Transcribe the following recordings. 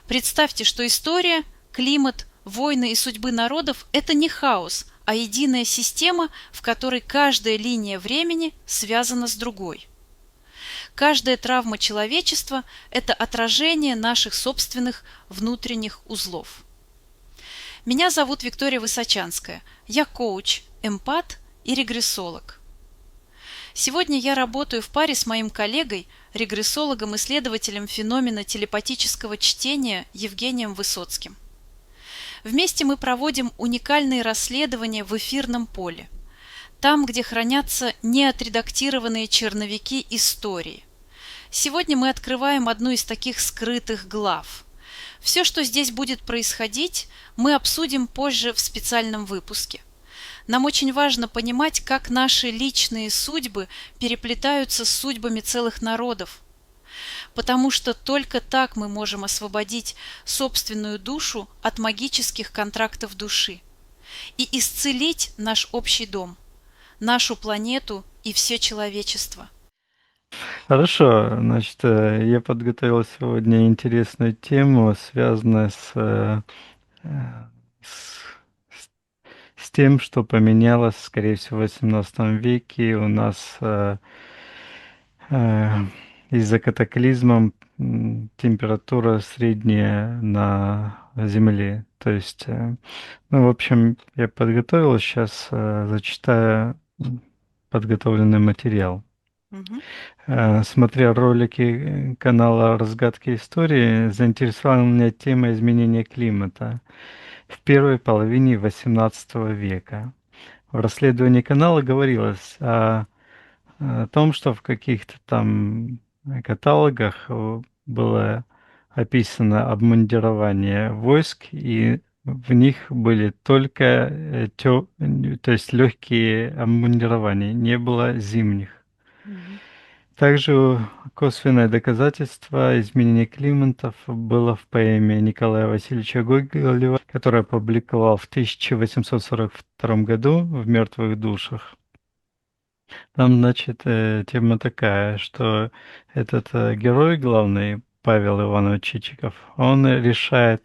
Представьте, что история, климат, войны и судьбы народов – это не хаос, а единая система, в которой каждая линия времени связана с другой. Каждая травма человечества – это отражение наших собственных внутренних узлов. Меня зовут Виктория Высочанская. Я коуч, эмпат и регрессолог. Сегодня я работаю в паре с моим коллегой, регрессологом-исследователем феномена телепатического чтения Евгением Высоцким. Вместе мы проводим уникальные расследования в эфирном поле, там, где хранятся неотредактированные черновики истории. Сегодня мы открываем одну из таких скрытых глав. Все, что здесь будет происходить, мы обсудим позже в специальном выпуске. Нам очень важно понимать, как наши личные судьбы переплетаются с судьбами целых народов, потому что только так мы можем освободить собственную душу от магических контрактов души и исцелить наш общий дом, нашу планету и все человечество. Хорошо, значит, я подготовил сегодня интересную тему, связанную э, с, с- с тем, что поменялось, скорее всего, в XVIII веке у нас э, из-за катаклизма температура средняя на Земле. То есть, ну, в общем, я подготовил, сейчас зачитаю подготовленный материал. Мгм. Смотря ролики канала «Разгадки истории», заинтересовала меня тема изменения климата в первой половине XVIII века. В расследовании канала говорилось о том, что в каких-то там каталогах было описано обмундирование войск, и в них были только то есть легкие обмундирования, не было зимних. Мгм. Также косвенное доказательство изменения климатов было в поэме Николая Васильевича Гоголева, который опубликовал в 1842 году в «Мертвых душах». Там, значит, тема такая, что этот герой главный, Павел Иванович Чичиков, он решает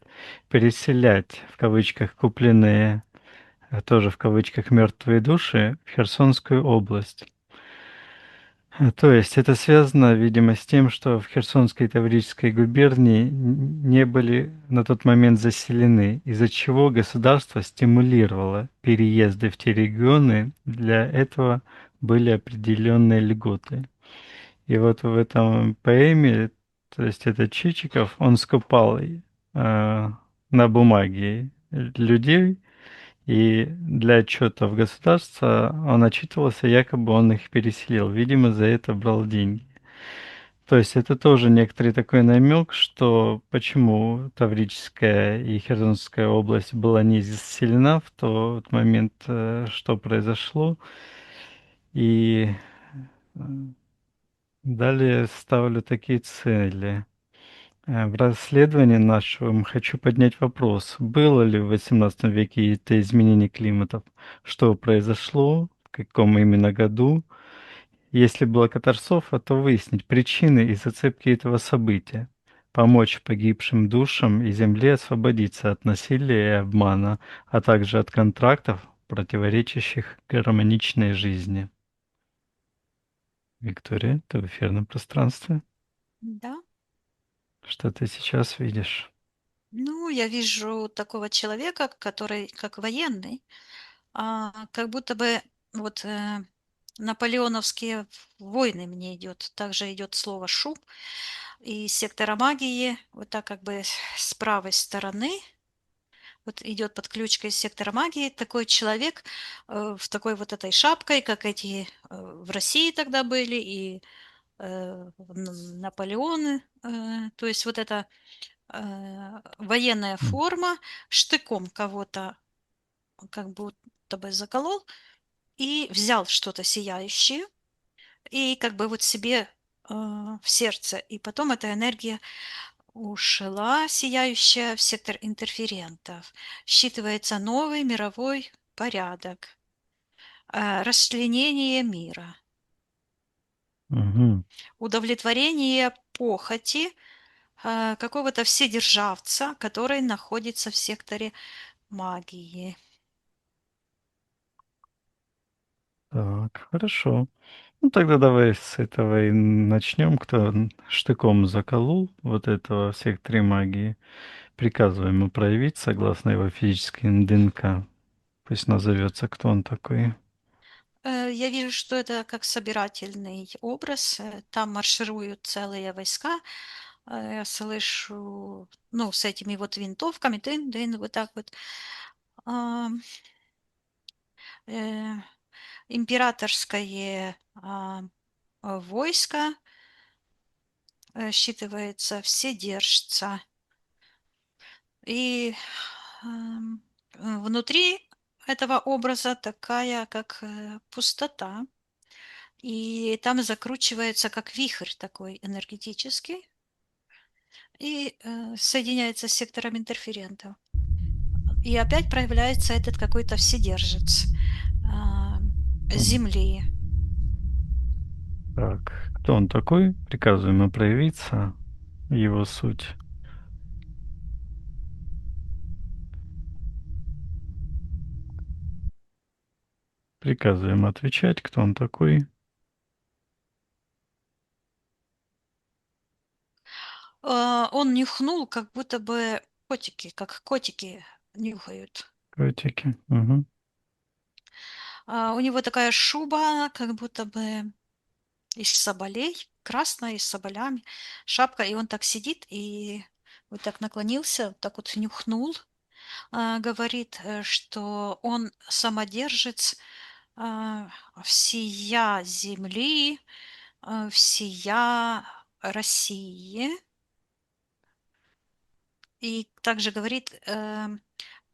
переселять, в кавычках, купленные, тоже в кавычках, мертвые души в Херсонскую область. То есть это связано, видимо, с тем, что в Херсонской и Таврической губернии не были на тот момент заселены, из-за чего государство стимулировало переезды в те регионы. Для этого были определенные льготы. И вот в этом поэме, то есть это Чичиков, он скупал на бумаге людей, и для отчетов государства он отчитывался, якобы он их переселил. Видимо, за это брал деньги. То есть это тоже некоторый такой намек, что почему Таврическая и Херсонская область была не заселена в тот момент, что произошло. И э, далее ставлю такие цели. В расследовании нашем хочу поднять вопрос, было ли в XVIII веке это изменение климатов, что произошло, в каком именно году. Если была катастрофа, то выяснить причины и зацепки этого события, помочь погибшим душам и Земле освободиться от насилия и обмана, а также от контрактов, противоречащих гармоничной жизни. Виктория, ты в эфирном пространстве. Да. Что ты сейчас видишь? Ну, я вижу такого человека, который как военный, как будто бы вот наполеоновские войны мне идет. Также идет слово шум и сектора магии, вот так как бы с правой стороны вот идет подключка из сектора магии, такой человек в такой вот этой шапкой, как эти в России тогда были, и Наполеоны, то есть вот эта военная М. форма, штыком кого-то как будто бы заколол и взял что-то сияющее и как бы вот себе в сердце. И потом эта энергия ушла, сияющая, в сектор интерферентов. Считывается новый мировой порядок, расчленение мира, Мгм. удовлетворение похоти, какого-то вседержавца, который находится в секторе магии. Так, хорошо. Ну тогда давай с этого и начнем. Кто штыком заколол вот этого в секторе магии, приказываем ему проявить согласно его физической ДНК. Пусть назовется, кто он такой. Я вижу, что это как собирательный образ. Там маршируют целые войска. Я слышу, ну, с этими вот винтовками, дын-дын, вот так вот. А, э, Императорское войско считывается вседержца. И внутри этого образа такая, как пустота. И там закручивается как вихрь такой энергетический и соединяется с сектором интерферента. И опять проявляется этот какой-то вседержец а, М, Земли. Так, кто он такой? Приказываем ему проявиться. Его суть. Приказываем отвечать, кто он такой. Он нюхнул, как будто бы котики, как котики нюхают. Котики. Угу. У него такая шуба, как будто бы из соболей, красная, с соболями, шапка, и он так сидит и вот так наклонился, вот так вот нюхнул, говорит, что он самодержец а, всея земли, всея России. И также говорит,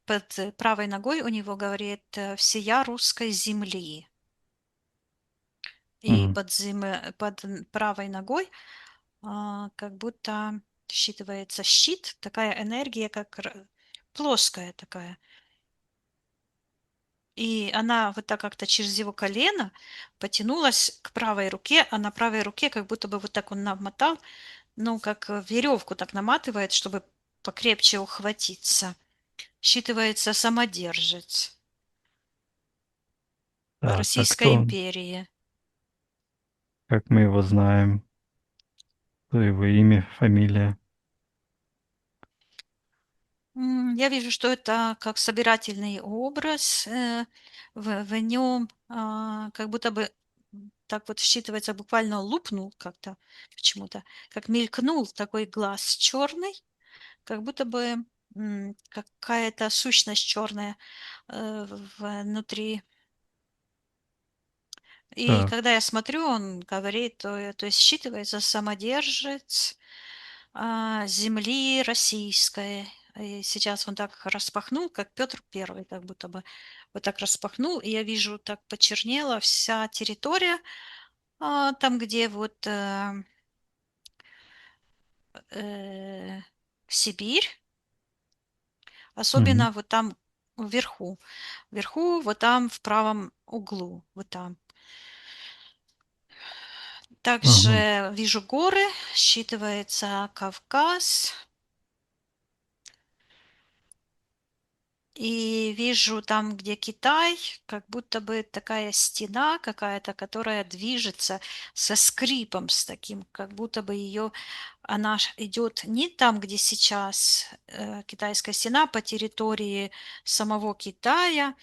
под правой ногой у него говорит всея русской земли. И Мгм. под правой ногой как будто считывается щит, такая энергия, как плоская такая. И она вот так как-то через его колено потянулась к правой руке, а на правой руке как будто бы вот так он намотал, ну, как веревку так наматывает, чтобы покрепче ухватиться. Считывается самодержец Так, а кто Российской он? империи. Как мы его знаем? Кто его имя, фамилия? Я вижу, что это как собирательный образ. В нем как будто бы так вот считывается, буквально лупнул как-то почему-то, как мелькнул такой глаз черный, как будто бы какая-то сущность черная внутри. И Так. когда я смотрю, он говорит, то есть считывается самодержец земли российской. И сейчас он так распахнул, как Петр Первый, как будто бы вот так распахнул, и я вижу, так почернела вся территория, там, где вот э, Сибирь, Мгм. особенно вот там вверху, вот там в правом углу, вот там. Ага. Также вижу горы, считывается Кавказ, и вижу там, где Китай, как будто бы такая стена какая-то, которая движется со скрипом, с таким, как будто бы ее, она идет не там, где сейчас китайская стена по территории самого Китая,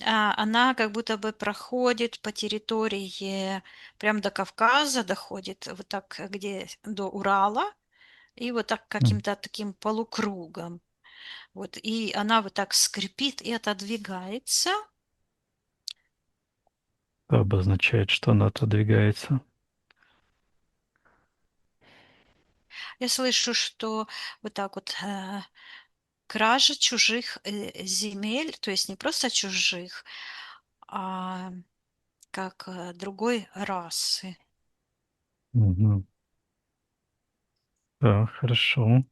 она как будто бы проходит по территории прям до Кавказа, доходит вот так, где до Урала, и вот так М. каким-то таким полукругом. Вот, и она вот так скрипит и отодвигается. Это обозначает, что она отодвигается. Я слышу, что вот так вот кража чужих земель, то есть не просто чужих, а как другой расы. Мгм. Да, хорошо.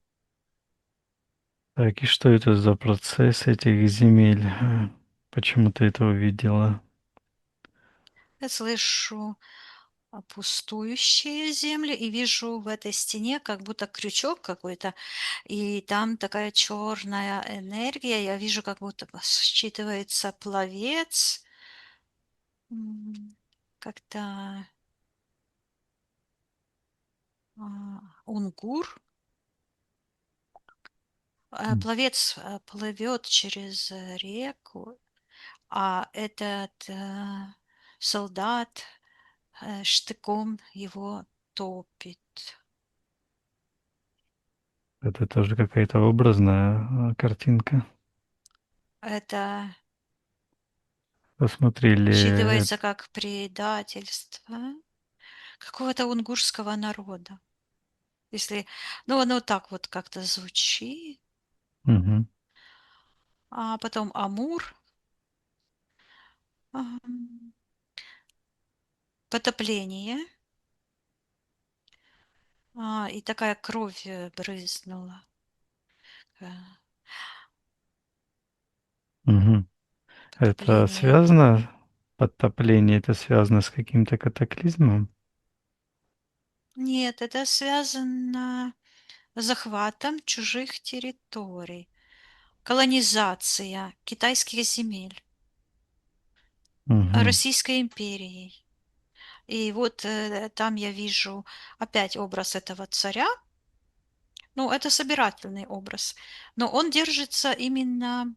Так, и что это за процесс этих земель? Почему ты это увидела? Я слышу пустующие земли и вижу в этой стене как будто крючок какой-то, и там такая черная энергия. Я вижу, как будто бы считывается пловец, м, как-то унгур. М. Пловец плывет через реку, а этот солдат штыком его топит. Это тоже какая-то образная картинка. Это Посмотрели. считывается как предательство какого-то унгурского народа. Если, ну, оно так вот как-то звучит. Мгм. А потом Амур, ам, потопление, и такая кровь брызнула. Э, Мгм. Это Потопление. связано, подтопление, это связано с каким-то катаклизмом? Нет, это связано с захватом чужих территорий, колонизация китайских земель Мгм. Российской империей. И вот там я вижу опять образ этого царя. Ну, это собирательный образ, но он держится именно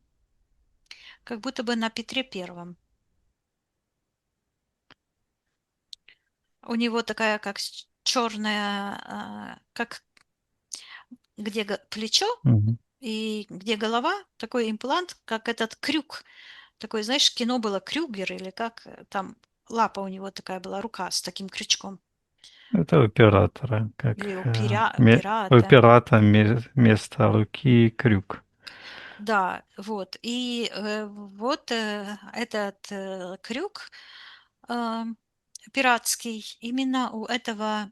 как будто бы на Петре Первом. У него такая как черная, как где плечо Мгм. и где голова, такой имплант, как этот крюк. Такой, знаешь, кино было «Крюгер» или как там лапа у него такая была, рука с таким крючком. Это у оператора, как Или у у пирата. пирата вместо руки крюк. Да, вот. И вот этот крюк э, пиратский именно у этого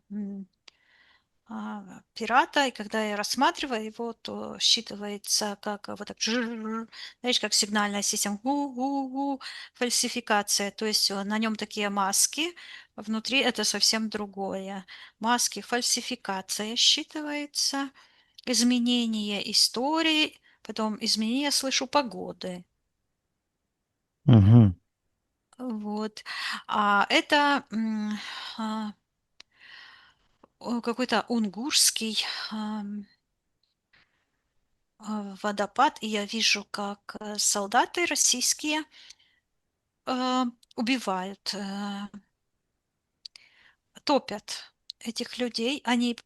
пирата, и когда я рассматриваю его, то считывается как вот так, знаешь, как сигнальная система, фальсификация, то есть на нем такие маски, внутри это совсем другое. Маски, фальсификация считывается, изменение истории, потом изменение, слышу, погоды. Мгм. Вот. А это какой-то унгурский водопад, и я вижу, как солдаты российские э, убивают, топят этих людей. Они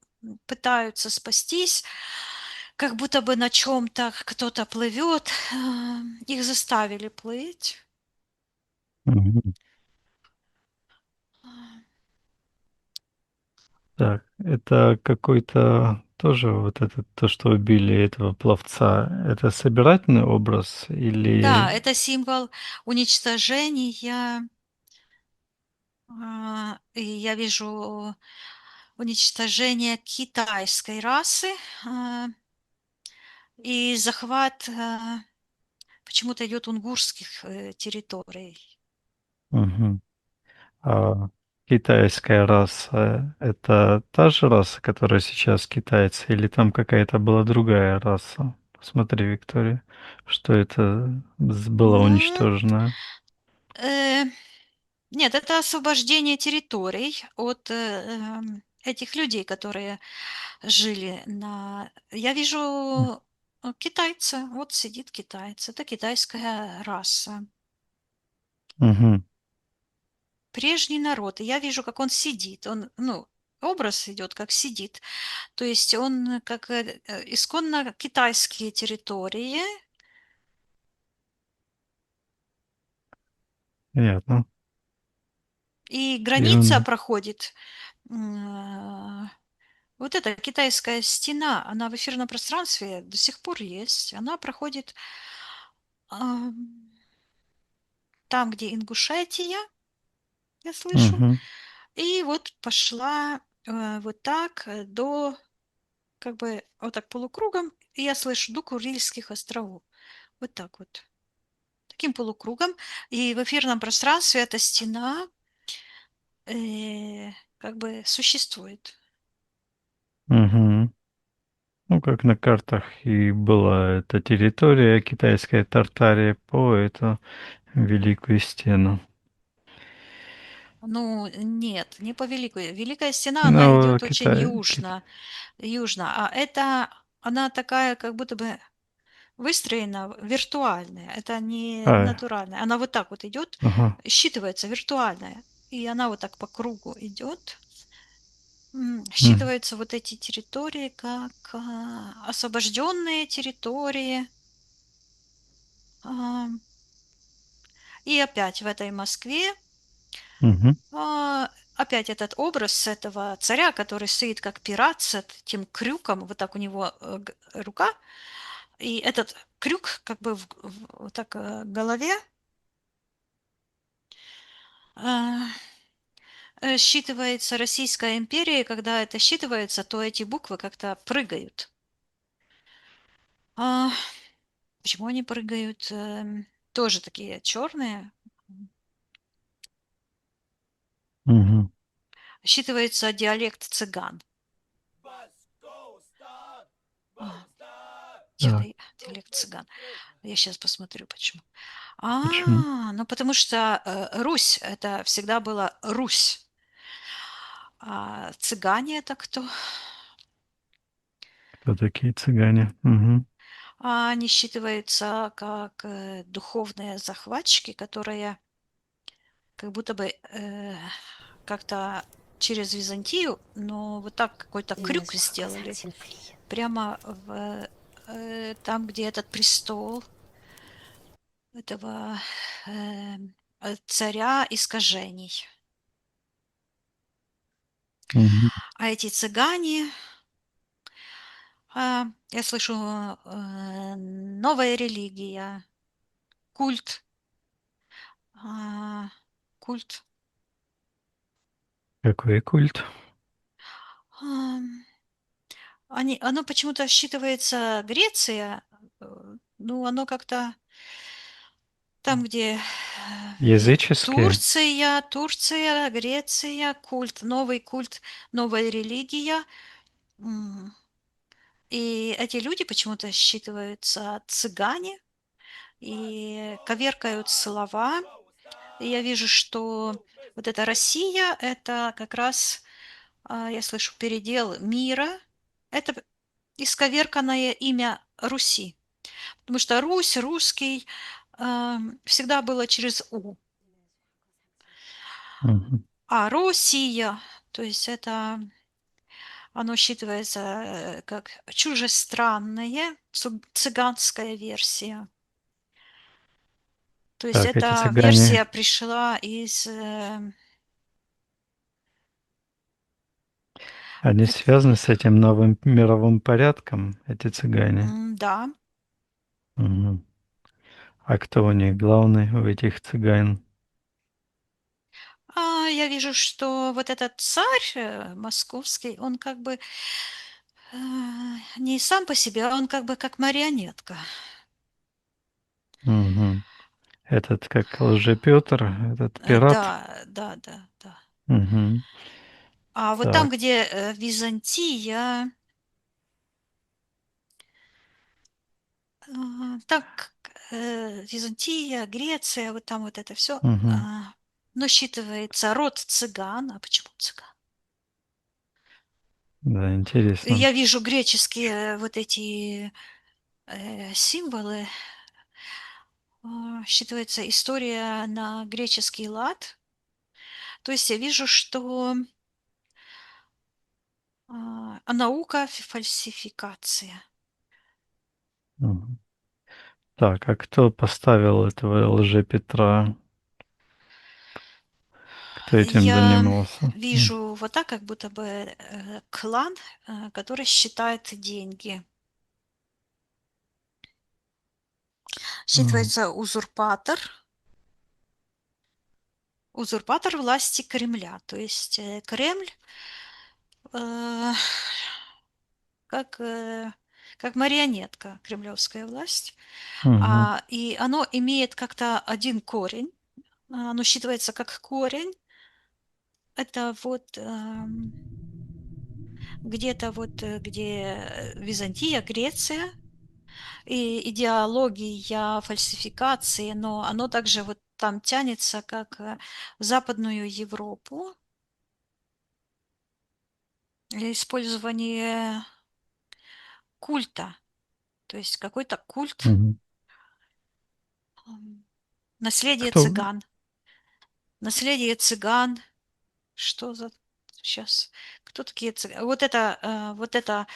пытаются спастись, как будто бы на чем-то кто-то плывет. Их заставили плыть. Мгм. Так, это какой-то тоже вот этот, то, что убили этого пловца, это собирательный образ Да, или... это символ уничтожения. И я вижу уничтожение китайской расы и захват почему-то идет унгурских территорий. Мгм. А китайская раса — это та же раса, которая сейчас китайцы, или там какая-то была другая раса? Посмотри, Виктория, что это было Ну, уничтожено. э, нет, это освобождение территорий от этих людей, которые жили на... Я вижу китайца, вот сидит китаец, это китайская раса. Мгм. Прежний народ, и я вижу, как он сидит, он, ну, образ идет, как сидит, то есть он как исконно китайские территории, Понятно. и И граница он... проходит. Вот эта китайская стена, она в эфирном пространстве до сих пор есть. Она проходит ам, там, где Ингушетия, я слышу, Мгм. и вот пошла вот так до, как бы, вот так полукругом, и я слышу до Курильских островов. Вот так вот. Таким полукругом. И в эфирном пространстве эта стена как бы существует. Мгм. Ну, как на картах и была эта территория, китайская Тартария, по эту Великую Стену. Ну, нет, не по Великой. Великая Стена, она Ну, идет очень южно, а это она такая, как будто бы выстроена виртуальная. Это не а, натуральная. Она вот так вот идет, ага, считывается виртуальная. И она вот так по кругу идет. м, Считываются вот эти территории как освобожденные территории. А, И опять в этой Москве мгм, опять этот образ этого царя, который стоит как пират с этим крюком, вот так у него рука, и этот крюк как бы вот так голове а, считывается Российская империя, и когда это считывается, то эти буквы как-то прыгают. А, Почему они прыгают? Тоже такие черные. мгм. Считывается диалект цыган. Так, Диалект цыган. Я сейчас посмотрю, почему. почему? Ну потому что Русь это всегда была Русь. А цыгане это кто? Кто такие цыгане? Мгм, Они считываются как духовные захватчики, которые как будто бы как-то через Византию, но вот так какой-то крюк сделали прямо там, где этот престол этого царя искажений. мгм. А эти цыгане, я слышу, новая религия, культ, а, культ. Какой культ? Ам, оно почему-то считывается Греция, ну, оно как-то там, где Языческие? Турция, Греция, новый культ, новая религия. М, И эти люди почему-то считываются цыгане и коверкают слова. И я вижу, что вот эта Россия, это как раз, я слышу, передел мира. Это исковерканное имя Руси. Потому что Русь, русский всегда было через У. Мгм. А Россия, то есть это оно считывается как чужестранное, цыганская версия. То есть Так, эти эта цыгане, версия пришла из... они эт- связаны с этим новым мировым порядком, эти цыгане? да. Мгм. А кто у них главный, у этих цыган? Я вижу, что вот этот царь московский, он как бы не сам по себе, а он как бы как марионетка. Мгм. Этот как Лжепетр, этот пират. Да, да, да, да. Мгм. А вот там, Так. где Византия, так, Византия, Греция, вот там вот это все, Мгм. насчитывается род цыган. А почему цыган? Да, И интересно. я вижу греческие вот эти символы. Считывается история на греческий лад. То есть я вижу, что наука фальсификация. Мгм. Так, а кто поставил этого Лжепетра? Кто этим Я занимался? вижу вот так, как будто бы клан, который считает деньги. Мгм. Считывается узурпатор власти Кремля. То есть Кремль э, как, как марионетка, кремлевская власть. Мгм. И оно имеет как-то один корень. Оно считывается как корень. это вот где-то вот где Византия, Греция, и идеология фальсификации, но оно также вот там тянется, как в Западную Европу, использование культа, то есть какой-то культ, Мгм. м, наследие Кто? цыган, наследие цыган, что за сейчас, кто такие цыгане? Вот это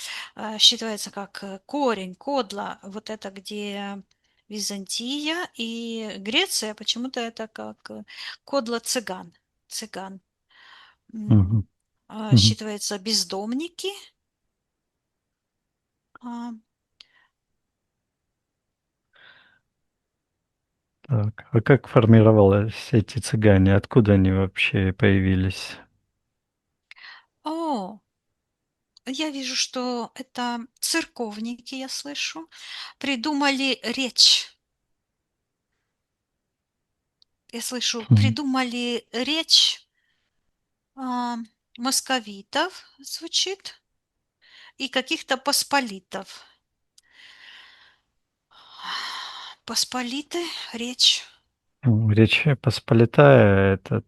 считается как корень, кодла, вот это где Византия и Греция, почему-то это как кодла цыган, цыган. Мгм. Мгм. Считывается бездомники. а, Так. А как формировались эти цыгане? Откуда они вообще появились? О, я вижу, что это церковники, я слышу, придумали речь. Я слышу, Мгм. придумали речь а, московитов, звучит, и каких-то посполитов. Посполиты, речь. Речь Посполитая, как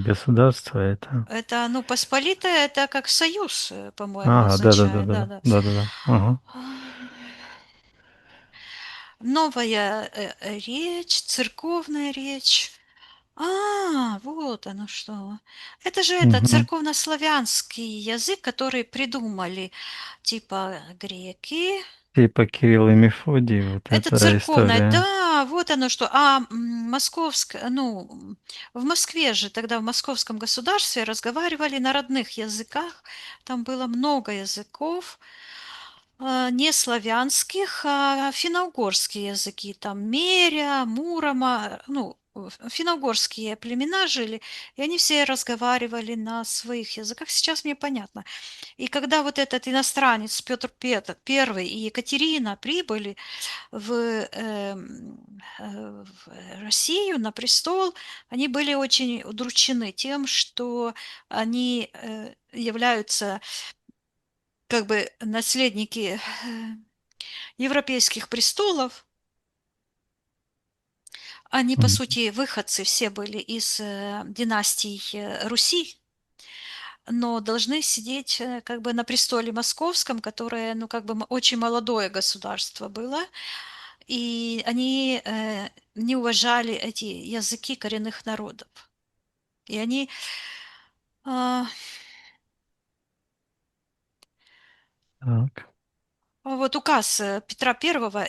государство, это... Это, ну, посполитая, это как союз, по-моему, Ага, означает. да-да-да-да-да. Да-да. Да-да-да. Ага. Новая речь, церковная речь. Вот оно что. Это же это Мгм. церковнославянский язык, который придумали типа греки. Типа Кирилл и Мефодий, вот Это эта церковная, история. да, вот оно что. Московская, ну, в Москве же тогда в московском государстве разговаривали на родных языках. Там было много языков. Не славянских, а финно-угорские языки, там Меря, Мурома, ну, финно-угорские племена жили, и они все разговаривали на своих языках. Сейчас мне понятно. И когда вот этот иностранец Петр I и Екатерина прибыли в Россию на престол, они были очень удручены тем, что они являются как бы наследники европейских престолов. Они, по Мгм. сути, выходцы все были из династий Руси, но должны сидеть как бы на престоле московском, которое, ну, как бы очень молодое государство было, и они не уважали эти языки коренных народов. И они а, Так. вот указ Петра Первого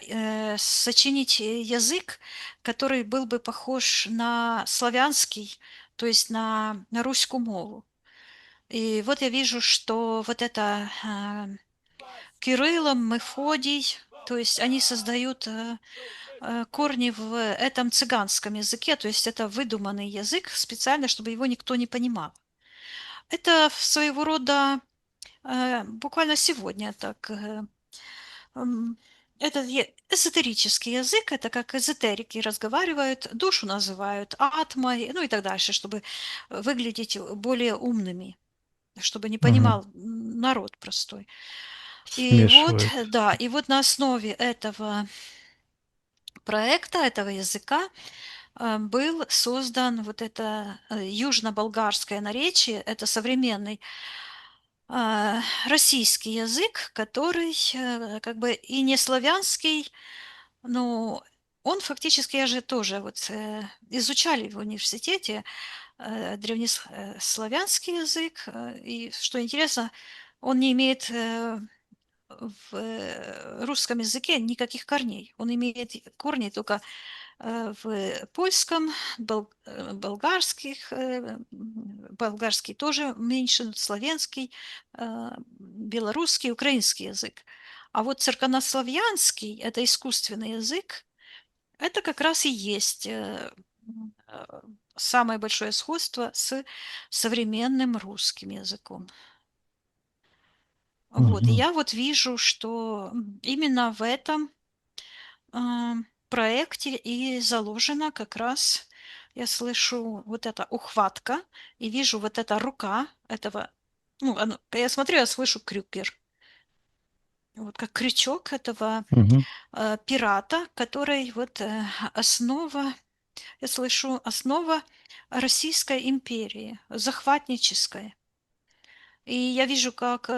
сочинить язык, который был бы похож на славянский, то есть на руську мову. И вот я вижу, что вот это Кириллом, Мефодий, то есть они создают корни в этом цыганском языке, то есть это выдуманный язык специально, чтобы его никто не понимал. Это своего рода буквально сегодня так М, это эзотерический язык, это как эзотерики разговаривают, душу называют атмой, ну и так дальше, чтобы выглядеть более умными, чтобы не Мгм. понимал народ простой. И вот, Смешивают. да, и вот на основе этого проекта, этого языка был создан вот это южно-болгарское наречие, это современный российский язык, который как бы и не славянский. Ну, он фактически, я же тоже вот изучали в университете древнеславянский язык, и что интересно, он не имеет в русском языке никаких корней. Он имеет корни только в польском, болгарских, болгарский тоже меньше, славянский, белорусский, украинский язык. А вот церковнославянский– это искусственный язык, это как раз и есть э, самое большое сходство с современным русским языком. Вот, и Мгм. я вот вижу, что именно в этом проекте и заложено как раз Я слышу вот эта ухватка и вижу вот эта рука этого, ну, я смотрю, я слышу крюгер. Вот как крючок этого Мгм. пирата, который вот основа, я слышу, основа Российской империи, захватнической. И я вижу, как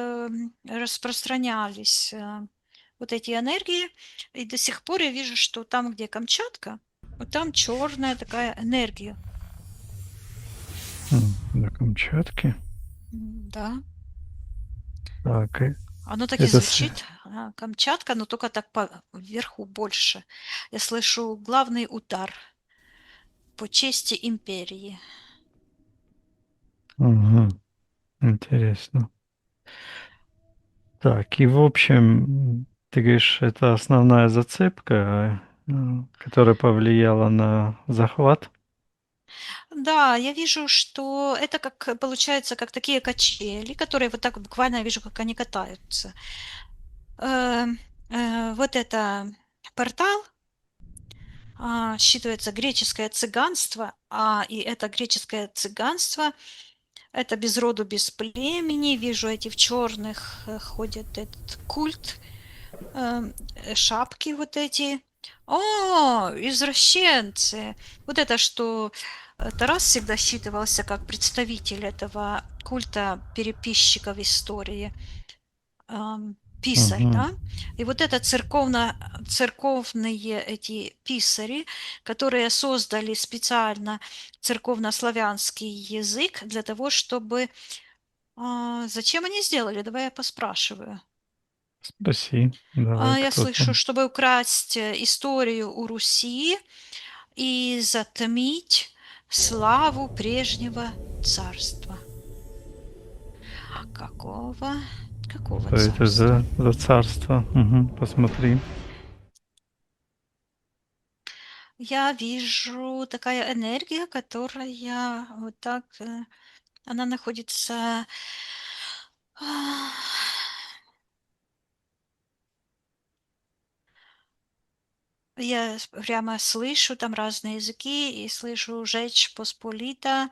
распространялись вот эти энергии, и до сих пор я вижу, что там, где Камчатка, вот там черная такая энергия. На Камчатке. Да, Так, оно так и это звучит, Камчатка, но только так вверху больше. Я слышу главный удар по чести империи. Мгм. Интересно. Так, и в общем, ты говоришь, это основная зацепка, которая повлияла на захват? Да, я вижу, что это как получается, как такие качели, которые вот так буквально я вижу, как они катаются. Э, вот это портал, считывается греческое цыганство, и это греческое цыганство, это без роду, без племени. Вижу, эти в черных ходят этот культ, шапки вот эти. О, извращенцы! Вот это, что Тарас всегда считывался как представитель этого культа переписчиков истории, писарь, Мгм. да? И вот это церковные эти писари, которые создали специально церковнославянский язык для того, чтобы... зачем они сделали? Давай я поспрашиваю. Спроси, давай, Я кто слышу, там? чтобы украсть историю у Руси и затмить славу прежнего царства. Какого? Какого Что это царства? за царство? Мгм, посмотри. Я вижу такая энергия, которая вот так, она находится. а, Я прямо слышу там разные языки и слышу «Жечь Посполита»,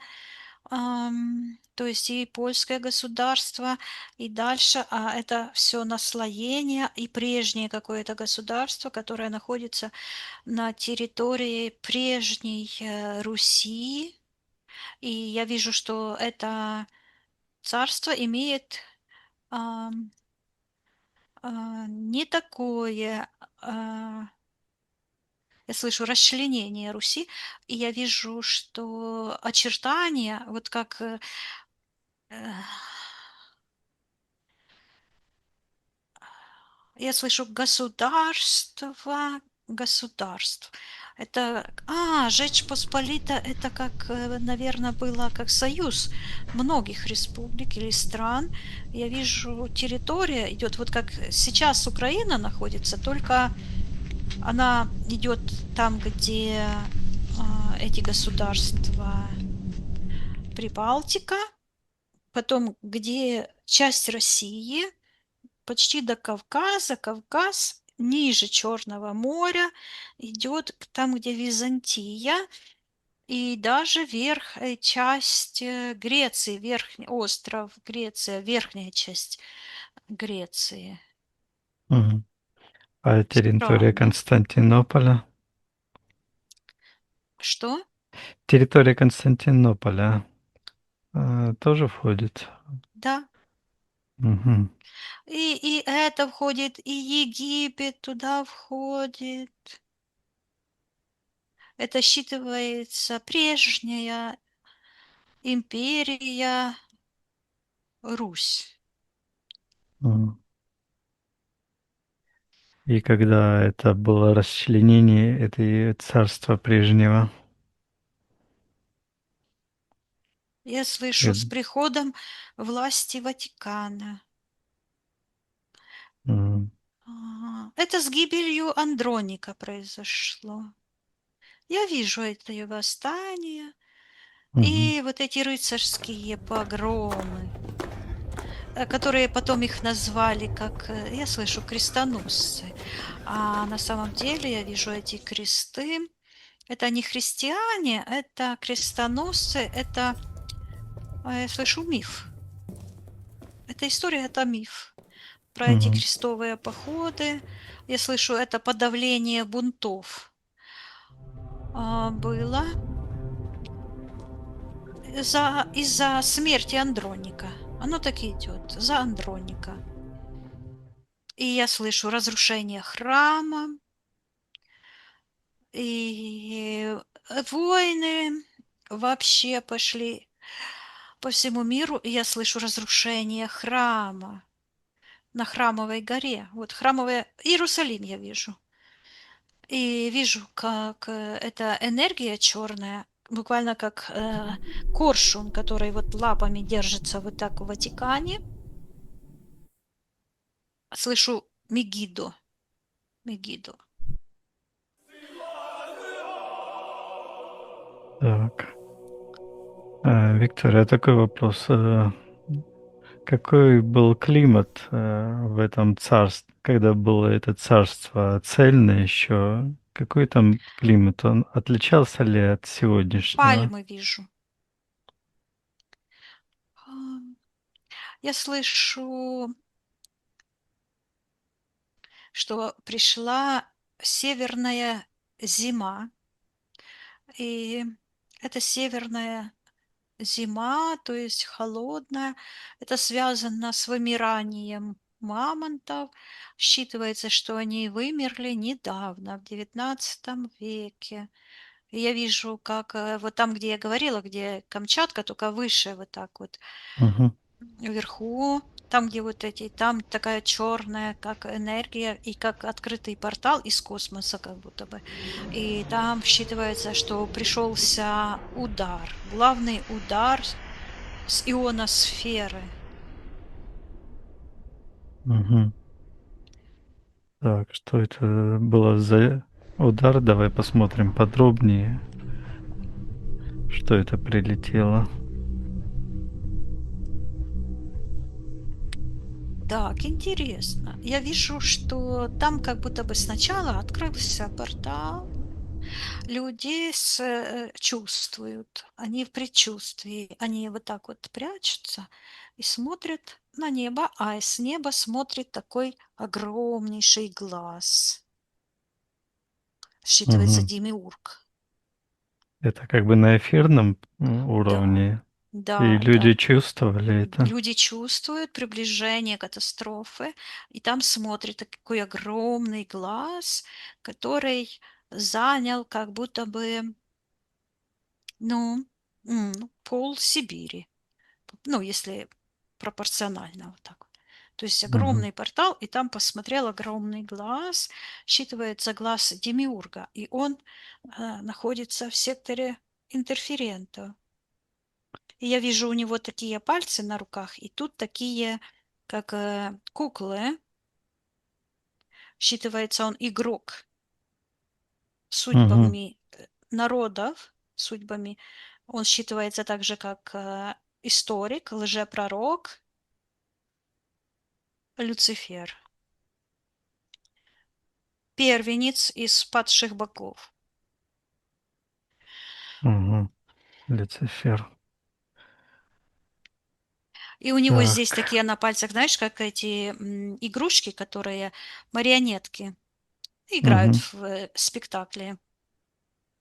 то есть и польское государство, и дальше, это все наслоение и прежнее какое-то государство, которое находится на территории прежней Руси. И я вижу, что это царство имеет ам, не такое, я слышу расчленение Руси, и я вижу, что очертания, вот как э, я слышу государство, государств. Это, Жечь Посполита, это как, наверное, было как союз многих республик или стран. Я вижу, территория идет, вот как сейчас Украина находится, только она идет там, где эти государства Прибалтика, потом где часть России, почти до Кавказа, Кавказ ниже Черного моря идет там, где Византия, и даже часть Греции, верхний остров Греция, верхняя часть Греции. Мгм. А территория Странно. Константинополя? Что? Территория Константинополя тоже входит? Да. Мгм. И это входит, и Египет туда входит. Это считывается прежняя империя Русь. М. И когда это было расчленение этой царства прежнего? Я слышу, Э, с приходом власти Ватикана. м, Это с гибелью Андроника произошло. Я вижу это восстание мгм, и вот эти рыцарские погромы, которые потом их назвали как, я слышу, крестоносцы. А на самом деле я вижу эти кресты, Это не христиане, это крестоносцы, это, я слышу, миф. Эта история – это миф. Про эти Мгм. крестовые походы. Я слышу, это подавление бунтов было из-за смерти Андроника. Оно так и идет, за Андроника. И я слышу разрушение храма, и войны вообще пошли по всему миру, и я слышу разрушение храма на Храмовой горе. Вот храмовый Иерусалим я вижу. И вижу, как эта энергия черная, буквально как коршун, который вот лапами держится вот так в Ватикане. Слышу Мегидо, Мегидо. Так. Виктория, такой вопрос. Какой был климат в этом царстве, когда было это царство цельное еще? Какой там климат? Он отличался ли от сегодняшнего? Пальмы вижу. Я слышу, что пришла северная зима, и эта северная зима, то есть холодная, это связано с вымиранием мамонтов. Считывается, что они вымерли недавно, в XIX веке. И я вижу, как вот там, где я говорила, где Камчатка, только выше вот так вот Мгм. вверху, там, где вот эти, там такая черная, как энергия и как открытый портал из космоса, как будто бы. И там считывается, что пришелся удар, главный удар с ионосферы. Мгм. Так, что это было за удар? Давай посмотрим подробнее, что это прилетело. Так, интересно. Я вижу, что там как будто бы сначала открылся портал, люди чувствуют, они в предчувствии, они вот так вот прячутся и смотрят на небо, а с неба смотрит такой огромнейший глаз. Считывается Мгм. демиург. Это как бы на эфирном Да, уровне, и да, люди да. чувствовали это. Люди чувствуют приближение катастрофы, и там смотрит такой огромный глаз, который занял как будто бы, ну, пол Сибири. Ну, если пропорционально вот так вот. То есть Мгм. огромный портал, и там посмотрел огромный глаз, считывается глаз Демиурга, и он находится в секторе интерферента. И я вижу у него такие пальцы на руках, и тут такие, как куклы. Считывается он игрок Мгм. судьбами народов, судьбами. Он считывается также как историк, лжепророк, Люцифер. Первенец из падших богов. Мгм. Люцифер. И у него здесь Так. такие на пальцах, знаешь, как эти игрушки, которые марионетки играют Мгм. в спектакле.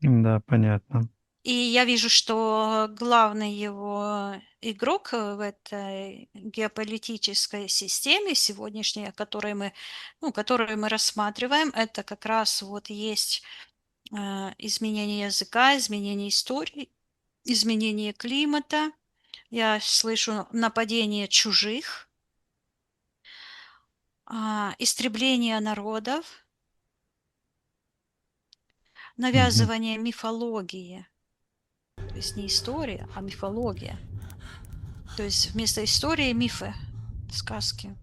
Да, понятно. И я вижу, что главный его игрок в этой геополитической системе сегодняшней, которую мы рассматриваем, это как раз вот есть изменение языка, изменение истории, изменение климата. Я слышу нападение чужих, истребление народов, Мгм. навязывание мифологии. То есть не история, а мифология. То есть вместо истории мифы, сказки.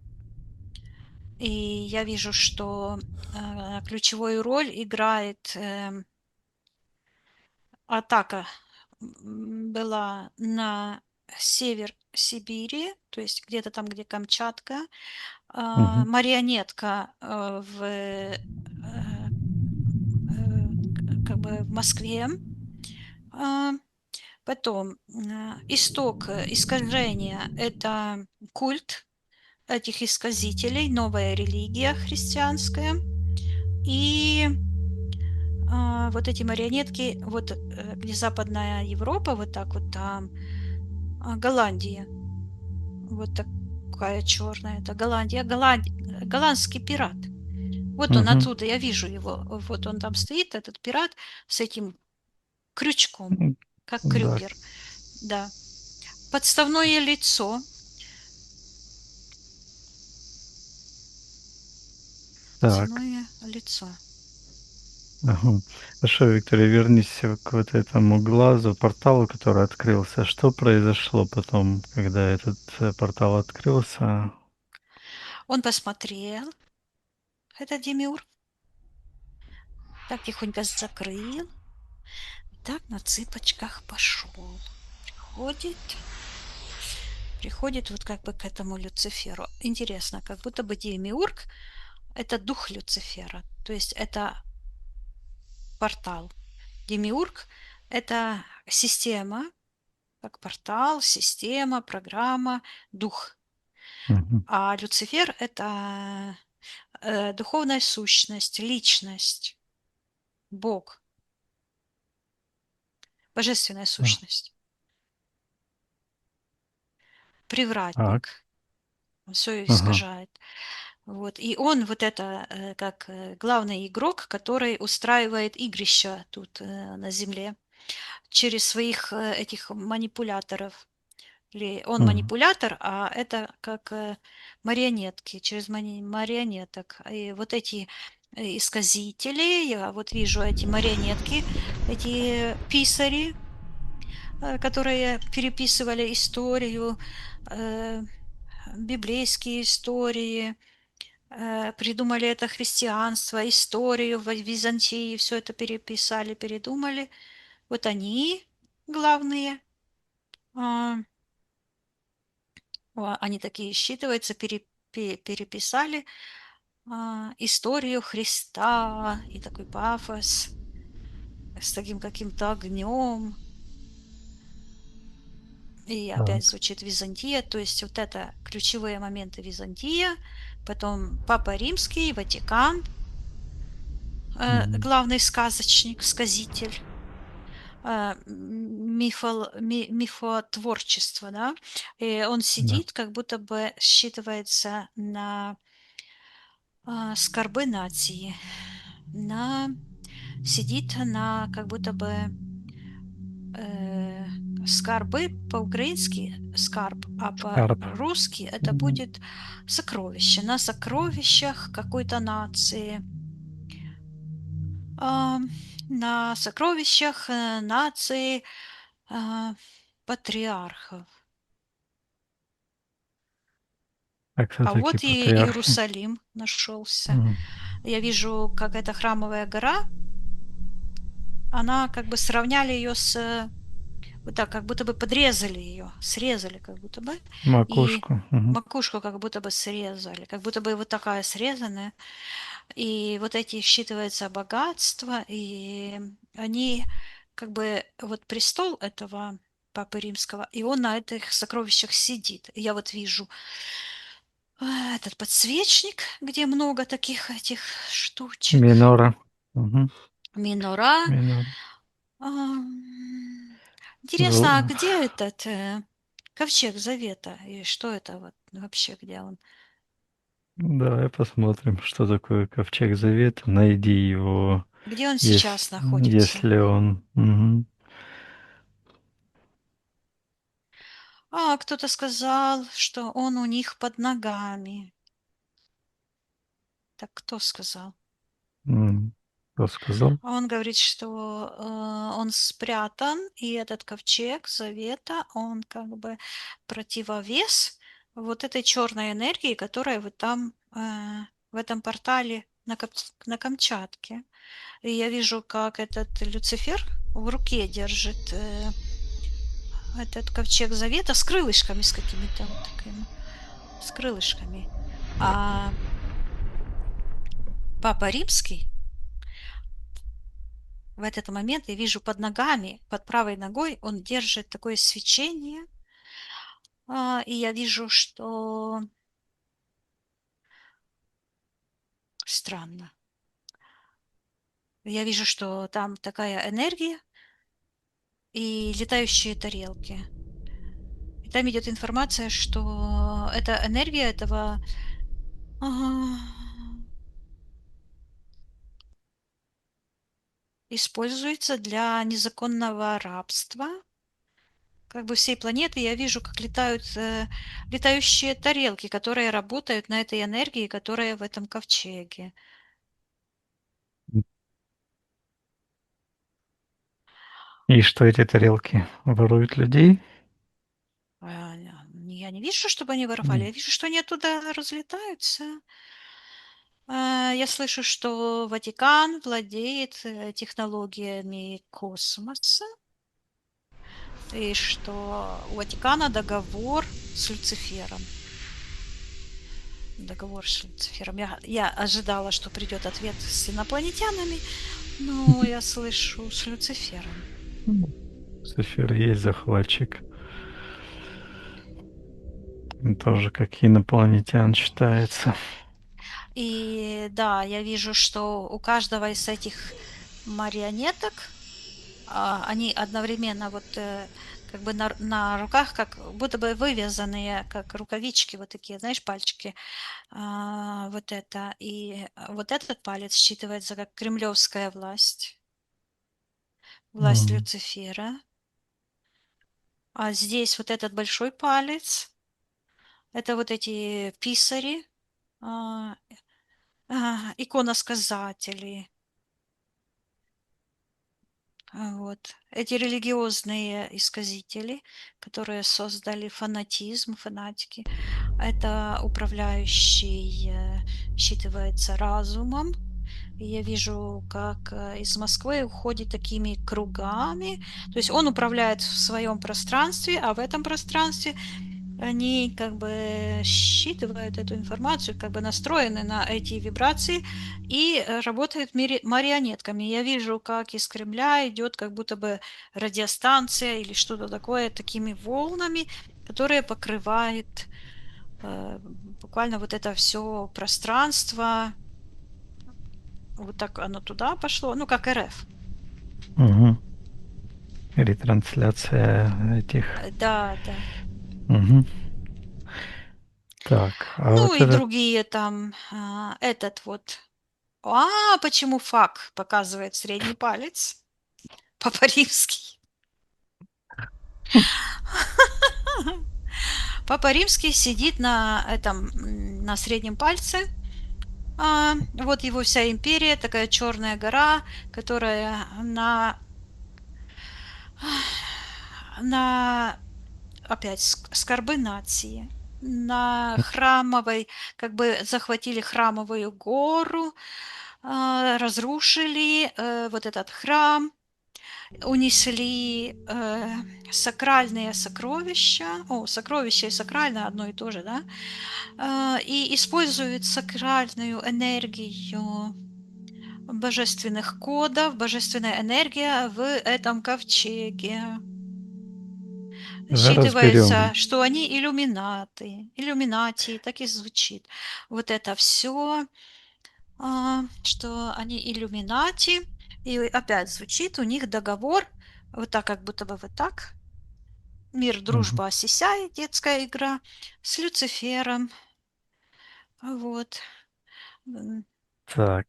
И я вижу, что ключевую роль играет атака была на север Сибири, то есть где-то там, где Камчатка, марионетка в как бы в Москве. А, Потом исток искажения – это культ этих исказителей, новая религия христианская. И вот эти марионетки, вот где Западная Европа, вот так вот там, Голландия, вот такая черная, это Голландия, голландский пират. Вот он Мгм. оттуда, я вижу его, вот он там стоит, этот пират с этим крючком, М, как Да, Крюгер, да. Подставное лицо, так. подставное лицо. Ага. Хорошо, Виктория, вернись к вот этому глазу, порталу, который открылся. Что произошло потом, когда этот портал открылся? Он посмотрел, этот демиург, так тихонько закрыл, и так на цыпочках пошел. Приходит вот как бы к этому Люциферу. Интересно, как будто бы демиург – это дух Люцифера, то есть это портал. Демиург – это система, как портал, система, программа, дух. Мгм. А Люцифер – это духовная сущность, личность, Бог, божественная А, сущность, Так. привратник, все Ага. искажает. Вот. И он вот это как главный игрок, который устраивает игрища тут на Земле через своих этих манипуляторов. Или он Мгм. манипулятор, а это как марионетки, через марионеток. И вот эти исказители, я вот вижу эти марионетки, эти писари, которые переписывали историю, э, библейские истории, придумали это христианство, историю в Византии, все это переписали, передумали. Вот они главные. А, Они такие считываются, переписали историю Христа и такой пафос с таким каким-то огнем. И опять Так. звучит Византия, то есть вот это ключевые моменты Византия, потом Папа Римский, Ватикан, Мгм. главный сказочник, сказитель, мифотворчество, да, и он Да. сидит, как будто бы считывается на скорбы нации, на сидит на как будто бы э, скарбы по-украински скарб, а Скарб. по-русски это Мгм. будет сокровище. На сокровищах какой-то нации, а, на сокровищах нации а, патриархов. А кто А такие вот и патриархи? Иерусалим нашелся. Мгм. Я вижу, как эта храмовая гора, она как бы сравняли ее с вот так, как будто бы подрезали ее, срезали как будто бы, и Макушку. Мгм. макушку как будто бы срезали, как будто бы вот такая срезанная. И вот эти считывается богатство, и они как бы вот престол этого Папы Римского, и он на этих сокровищах сидит. И я вот вижу этот подсвечник, где много таких этих штучек, Минора. Мгм. минора. Минора. Интересно, а Зл- где этот ковчег Завета? И что это вот вообще, где он? Давай посмотрим, что такое Ковчег Завета. Найди его, Где он если, сейчас находится? если он... Мгм. Кто-то сказал, что он у них под ногами. Так кто сказал? Кто сказал? А он говорит, что он спрятан, и этот ковчег Завета, он как бы противовес вот этой черной энергии, которая вот там в этом портале на Камчатке. И я вижу, как этот Люцифер в руке держит этот ковчег Завета с крылышками, с какими-то вот такими, с крылышками. А Папа Римский, в этот момент я вижу под ногами, под правой ногой он держит такое свечение, и я вижу, что странно. Я вижу, что там такая энергия и летающие тарелки. И там идет информация, что эта энергия этого а, используется для незаконного рабства как бы всей планеты. Я вижу, как летают летающие тарелки, которые работают на этой энергии, которая в этом ковчеге. И что эти тарелки воруют людей? Я не вижу, чтобы они воровали, М. я вижу, что они оттуда разлетаются. Я слышу, что Ватикан владеет технологиями космоса, и что у Ватикана договор с Люцифером. Договор с Люцифером. Я ожидала, что придет ответ с инопланетянами, но я слышу с Люцифером. Люцифер есть захватчик. Он тоже как инопланетян считается. И да, я вижу, что у каждого из этих марионеток они одновременно вот как бы на руках, как будто бы вывязанные, как рукавички вот такие, знаешь, пальчики. Вот это. И вот этот палец считывается как кремлевская власть, власть М. Люцифера. А здесь вот этот большой палец, это вот эти писари, а, иконосказатели. Вот. Эти религиозные исказители, которые создали фанатизм, фанатики, это управляющий считывается разумом. И я вижу, как из Москвы уходит такими кругами. То есть он управляет в своем пространстве, а в этом пространстве они как бы считывают эту информацию, как бы настроены на эти вибрации и работают марионетками. Я вижу, как из Кремля идет как будто бы радиостанция или что-то такое такими волнами, которые покрывают буквально вот это все пространство. Вот так оно туда пошло, ну как РФ. Мгм. Ретрансляция этих. Да, да. Мгм. Так, а Ну вот и этот... другие там, этот вот. Почему фак показывает средний палец? Папа Римский. Папа Римский сидит на этом, на среднем пальце. Вот его вся империя, такая черная гора, которая на опять скорбы нации. На храмовой, как бы захватили храмовую гору, разрушили вот этот храм, унесли сакральные сокровища. Сокровища и сакральное одно и то же, да? И используют сакральную энергию божественных кодов, божественная энергия в этом ковчеге. Разберем. Считывается, что они иллюминаты, иллюминати, так и звучит. Вот это все, что они иллюминати, и опять звучит у них договор, вот так, как будто бы вот так. Мир, Мгм. дружба, сисяй, детская игра с Люцифером. Вот. М, Так,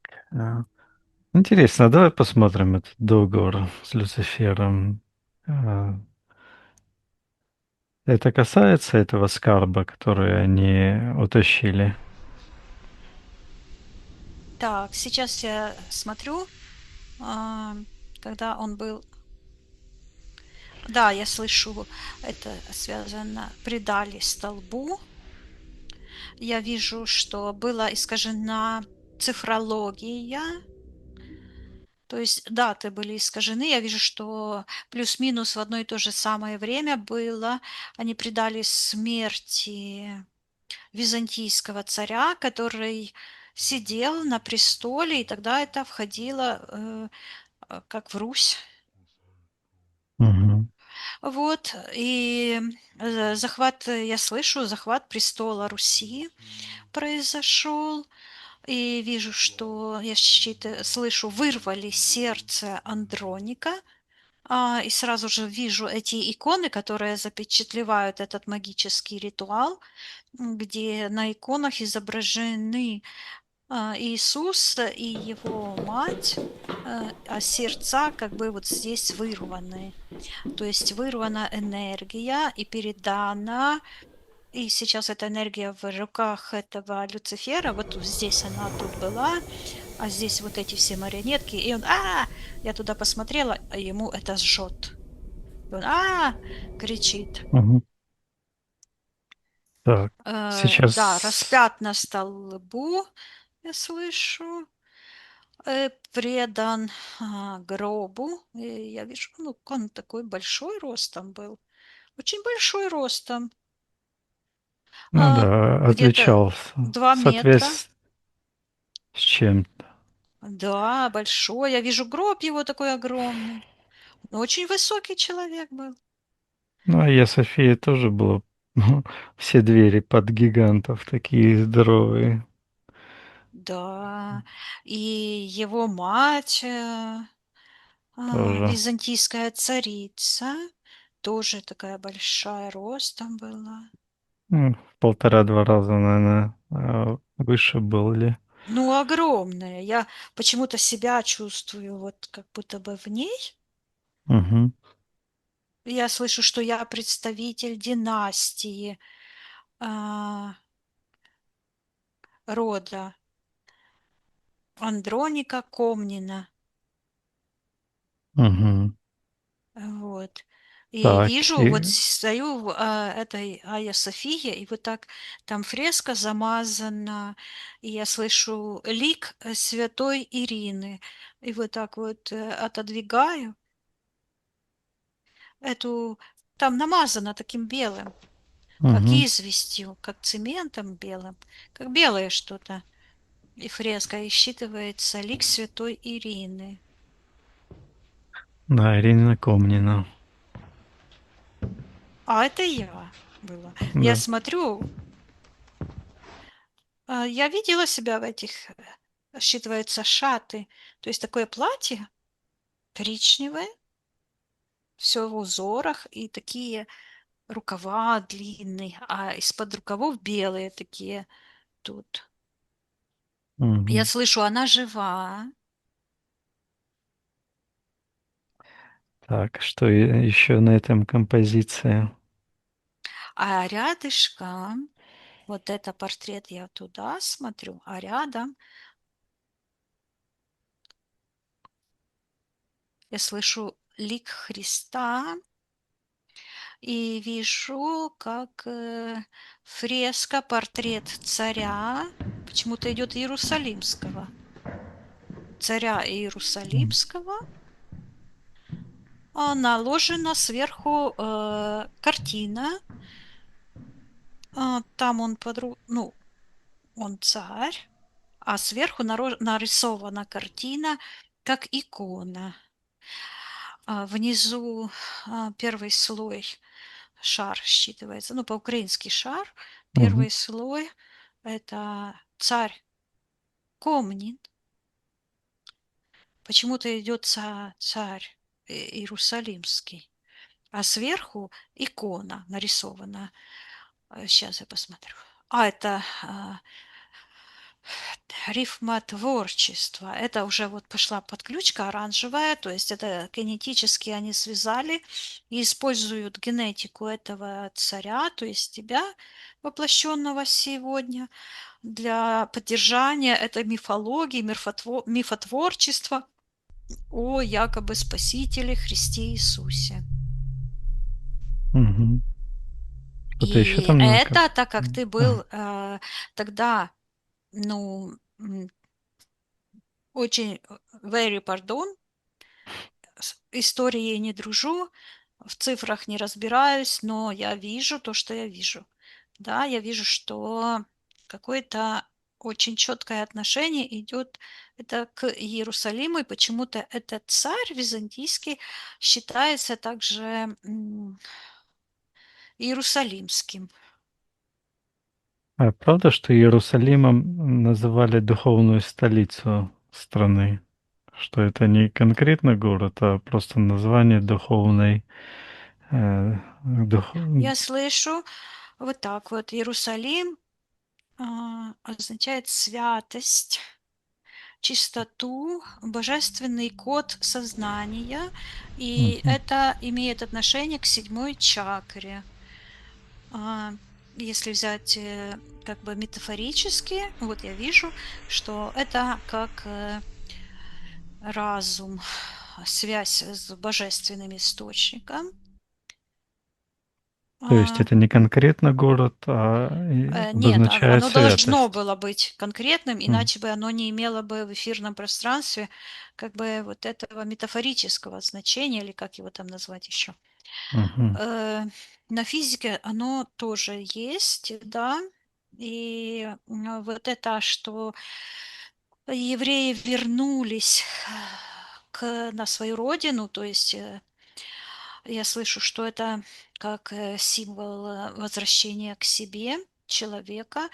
интересно, давай посмотрим этот договор с Люцифером. А, Это касается этого скарба, который они утащили. Так, сейчас я смотрю, а, когда он был. Да, я слышу, это связано, предали столбу. Я вижу, что была искажена цифрология, то есть даты были искажены. Я вижу, что плюс-минус в одно и то же самое время было, они предали смерти византийского царя, который сидел на престоле, и тогда это входило как в Русь. Мгм. Вот, и захват, я слышу, захват престола Руси произошел. И вижу, что я слышу, вырвали сердце Андроника, и сразу же вижу эти иконы, которые запечатлевают этот магический ритуал, где на иконах изображены Иисус и его мать, а сердца как бы вот здесь вырваны. То есть вырвана энергия и передана, и сейчас эта энергия в руках этого Люцифера, вот здесь она тут была, а здесь вот эти все марионетки, и он, я туда посмотрела, а ему это жжет. И он, кричит. Мгм. Так, Да, сейчас... распят на столбу, я слышу, предан гробу. И я вижу, ну, он такой большой ростом был, очень большой ростом, Ну да, где-то отличался. 2 метра. Соответственно, с чем-то. Да, большой. Я вижу гроб его такой огромный. Ну, очень высокий человек был. Ну, а я София тоже была. Все двери под гигантов такие здоровые Да, и его мать, тоже. византийская царица, тоже такая большая, ростом была. Ну, в полтора-два раза, наверное, выше был ли. Ну, огромная. Я почему-то себя чувствую вот как будто бы в ней. Мгм. Я слышу, что я представитель династии рода Андроника Комнина. Мгм. Вот. И Так, вижу, вот и... стою в этой Айя София, и вот так там фреска замазана, и я слышу лик святой Ирины. И вот так вот отодвигаю эту, там намазано таким белым, как Мгм. известью, как цементом белым, как белое что-то. И фреска, и считывается лик святой Ирины. Да, Ирина Комнина. А это я была. Я Да. смотрю, я видела себя в этих, считывается, шаты. То есть такое платье коричневое, все в узорах и такие рукава длинные, а из-под рукавов белые такие тут. Я Мгм. слышу, она жива, Так, что еще на этом композиции? а рядышком, вот это портрет, я туда смотрю, а рядом я слышу лик Христа и вижу, как фреска, портрет царя, почему-то идет Иерусалимского, царя М. Иерусалимского, наложена сверху картина, там он ну, он царь, а сверху нарисована картина как икона. Внизу первый слой шар считывается, ну, по-украински шар. Мгм. Первый слой – это царь Комнин. Почему-то идет царь Иерусалимский, а сверху икона нарисована. Сейчас я посмотрю. Это рифма творчества. Это уже вот пошла подключка оранжевая, то есть это генетически они связали и используют генетику этого царя, то есть тебя, воплощенного сегодня, для поддержания этой мифологии, мифотворчества о якобы Спасителе Христе Иисусе. Мгм. Что-то еще И там это, так как ты А, был тогда, ну, очень very pardon, с историей не дружу, в цифрах не разбираюсь, но я вижу то, что я вижу. Да, я вижу, что какой-то очень четкое отношение идет это к Иерусалиму, и почему-то этот царь византийский считается также иерусалимским. А правда, что Иерусалимом называли духовную столицу страны? Что это не конкретно город, а просто название духовной, дух... Я слышу вот так вот: Иерусалим означает святость, чистоту, божественный код сознания, и Мгм. это имеет отношение к седьмой чакре. А, Если взять как бы метафорически, вот я вижу, что это как разум, связь с божественным источником. То есть А, это не конкретно город, а Нет, обозначает оно должно святость. было быть конкретным, М, иначе бы оно не имело бы в эфирном пространстве как бы вот этого метафорического значения, или как его там назвать еще. мгм. Э, На физике оно тоже есть, да. И вот это, что евреи вернулись на свою родину, то есть я слышу, что это как символ возвращения к себе человека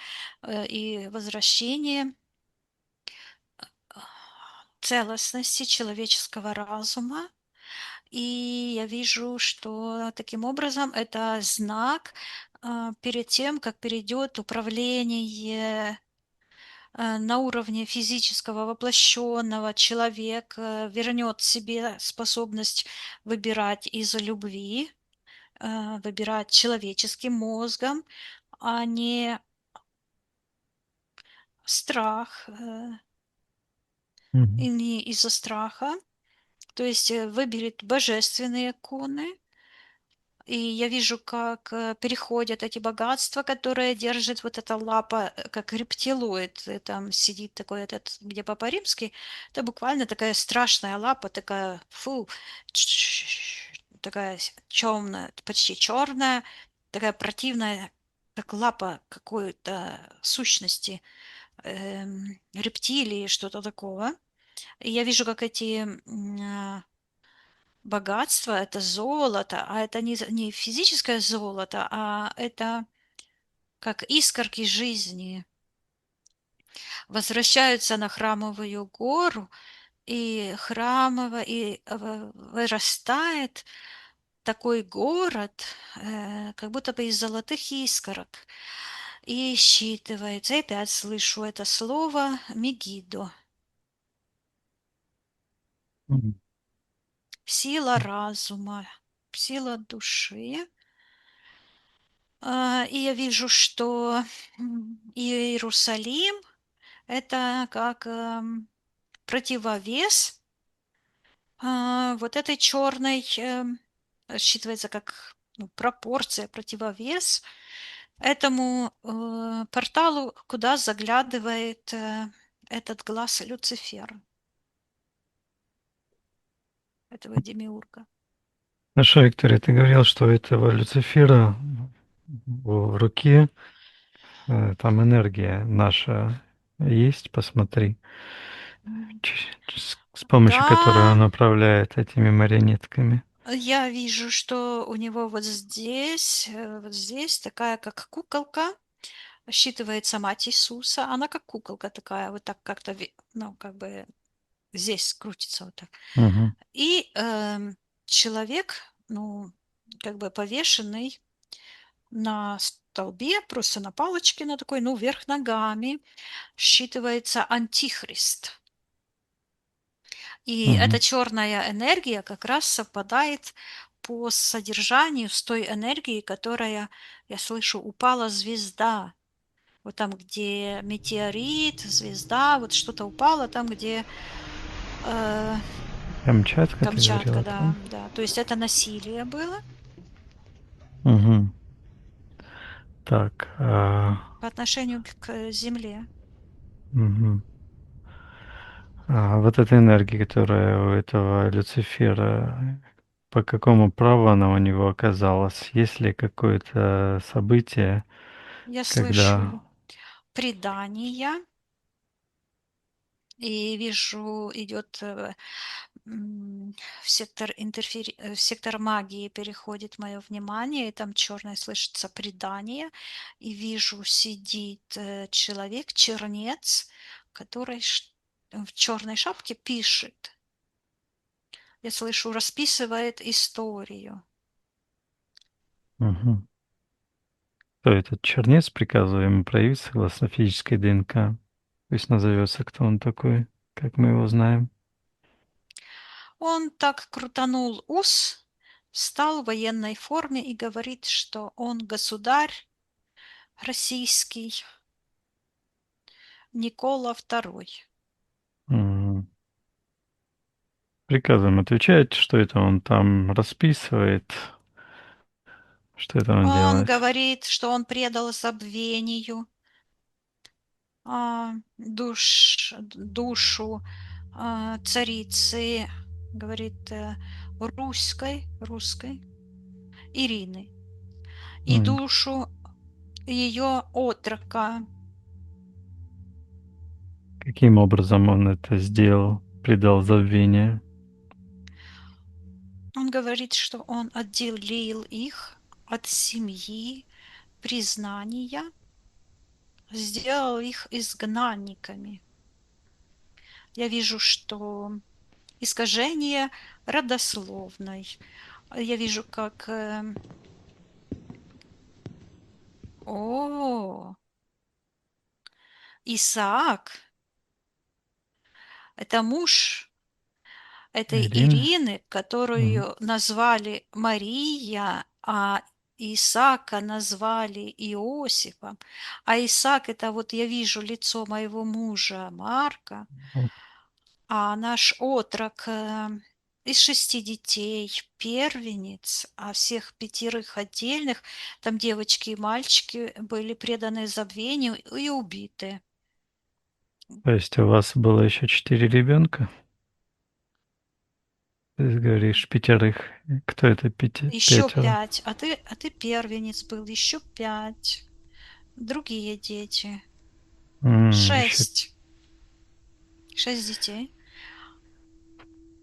и возвращения а, целостности человеческого разума. И я вижу, что таким образом это знак перед тем, как перейдет управление на уровне физического воплощенного, человек вернет себе способность выбирать из любви, выбирать человеческим мозгом, а не страх, Мгм. и не из-за страха. То есть выберет божественные коны. И я вижу, как переходят эти богатства, которые держит вот эта лапа, как рептилоид. Там сидит такой этот, где Папа Римский. Это буквально такая страшная лапа, такая, фу, такая темная, почти черная, такая противная, как лапа какой-то сущности, рептилии, что-то такого. И я вижу, как эти богатство — это золото, а это не физическое золото, а это как искорки жизни возвращаются на Храмовую гору, и храмово, и вырастает такой город, как будто бы из золотых искорок. И считывается, и опять слышу это слово «мегидо», Мгм. сила разума, сила души. И я вижу, что Иерусалим — это как противовес вот этой черной, считывается как пропорция, противовес этому порталу, куда заглядывает этот глаз Люцифера, этого демиурга. Хорошо, Виктория, ты говорил, что у этого Люцифера в руке там энергия наша есть, посмотри, М, с помощью которой Да, он управляет этими марионетками. я вижу, что у него вот здесь такая, как куколка, считывается мать Иисуса. Она как куколка такая, вот так как-то, ну, как бы здесь крутится вот так. Мгм. И человек, ну, как бы повешенный на столбе, просто на палочке, на такой, ну, вверх ногами, считывается антихрист. И эта Мгм. черная энергия как раз совпадает по содержанию с той энергией, которая, я слышу, упала звезда. Вот там, где метеорит, звезда, вот что-то упало, там, где э, Камчатка, ты Камчатка, говорила да, там? да. То есть это насилие было Мгм. Так. по отношению к Земле. Мгм. Вот эта энергия, которая у этого Люцифера, по какому праву она у него оказалась? Есть ли какое-то событие, Я когда... слышу предания. и вижу, идет в сектор магии переходит мое внимание, и там черное слышится предание, и вижу, сидит человек, чернец, который в черной шапке пишет. Я слышу, расписывает историю. Мгм. Кто этот чернец, приказываю ему проявить согласно физической ДНК. Пусть назовется, кто он такой, как мы его знаем. Он так крутанул ус, встал в военной форме и говорит, что он государь российский Никола II. Мгм. Приказом отвечает, что это он там расписывает, что это он Он делает. говорит, что он предал забвению душу царицы, говорит, русской Ирины, и М. душу ее отрока. Каким образом он это сделал? Придал забвение. Он говорит, что он отделил их от семьи, признания, сделал их изгнанниками. Я вижу, что искажение родословной. Я вижу, как Исаак, это муж этой Ирина? Ирины, Мгм. которую назвали Мария, а Исаака назвали Иосифом. А Исаак, это вот я вижу лицо моего мужа Марка, а наш отрок из 6 детей, первенец, а всех 5 отдельных, там девочки и мальчики, были преданы забвению и убиты. То есть у вас было еще 4 ребенка? Ты говоришь, 5. Кто это Еще 5? 5, а ты первенец был, еще 5. Другие дети. Еще... 6. 6 детей.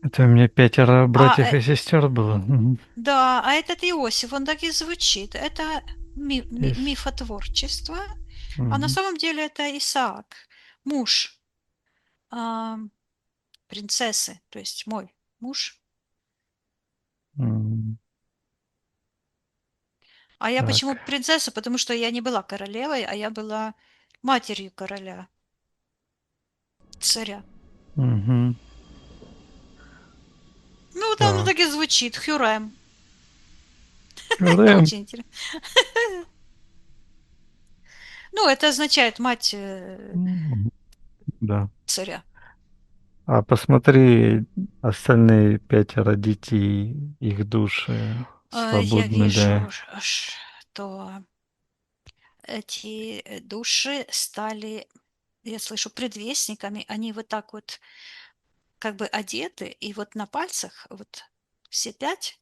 Это у меня 5 А, братьев и сестер было. Мгм. да, а этот Иосиф, он так и звучит. Это Есть. мифотворчество, а на Мгм. самом деле это Исаак, муж а, принцессы, то есть мой муж. М. А я почему Так. принцесса? Потому что я не была королевой, а я была матерью короля, царя. Мгм. Ну, там так Так. и звучит, Хюррем. Рэм. Очень интересно. Ну, это означает мать М. Да. царя. А посмотри, остальные 5 детей, их души Я свободны ли? вижу, что эти души стали, я слышу, предвестниками. Они вот так вот как бы одеты, и вот на пальцах вот все 5,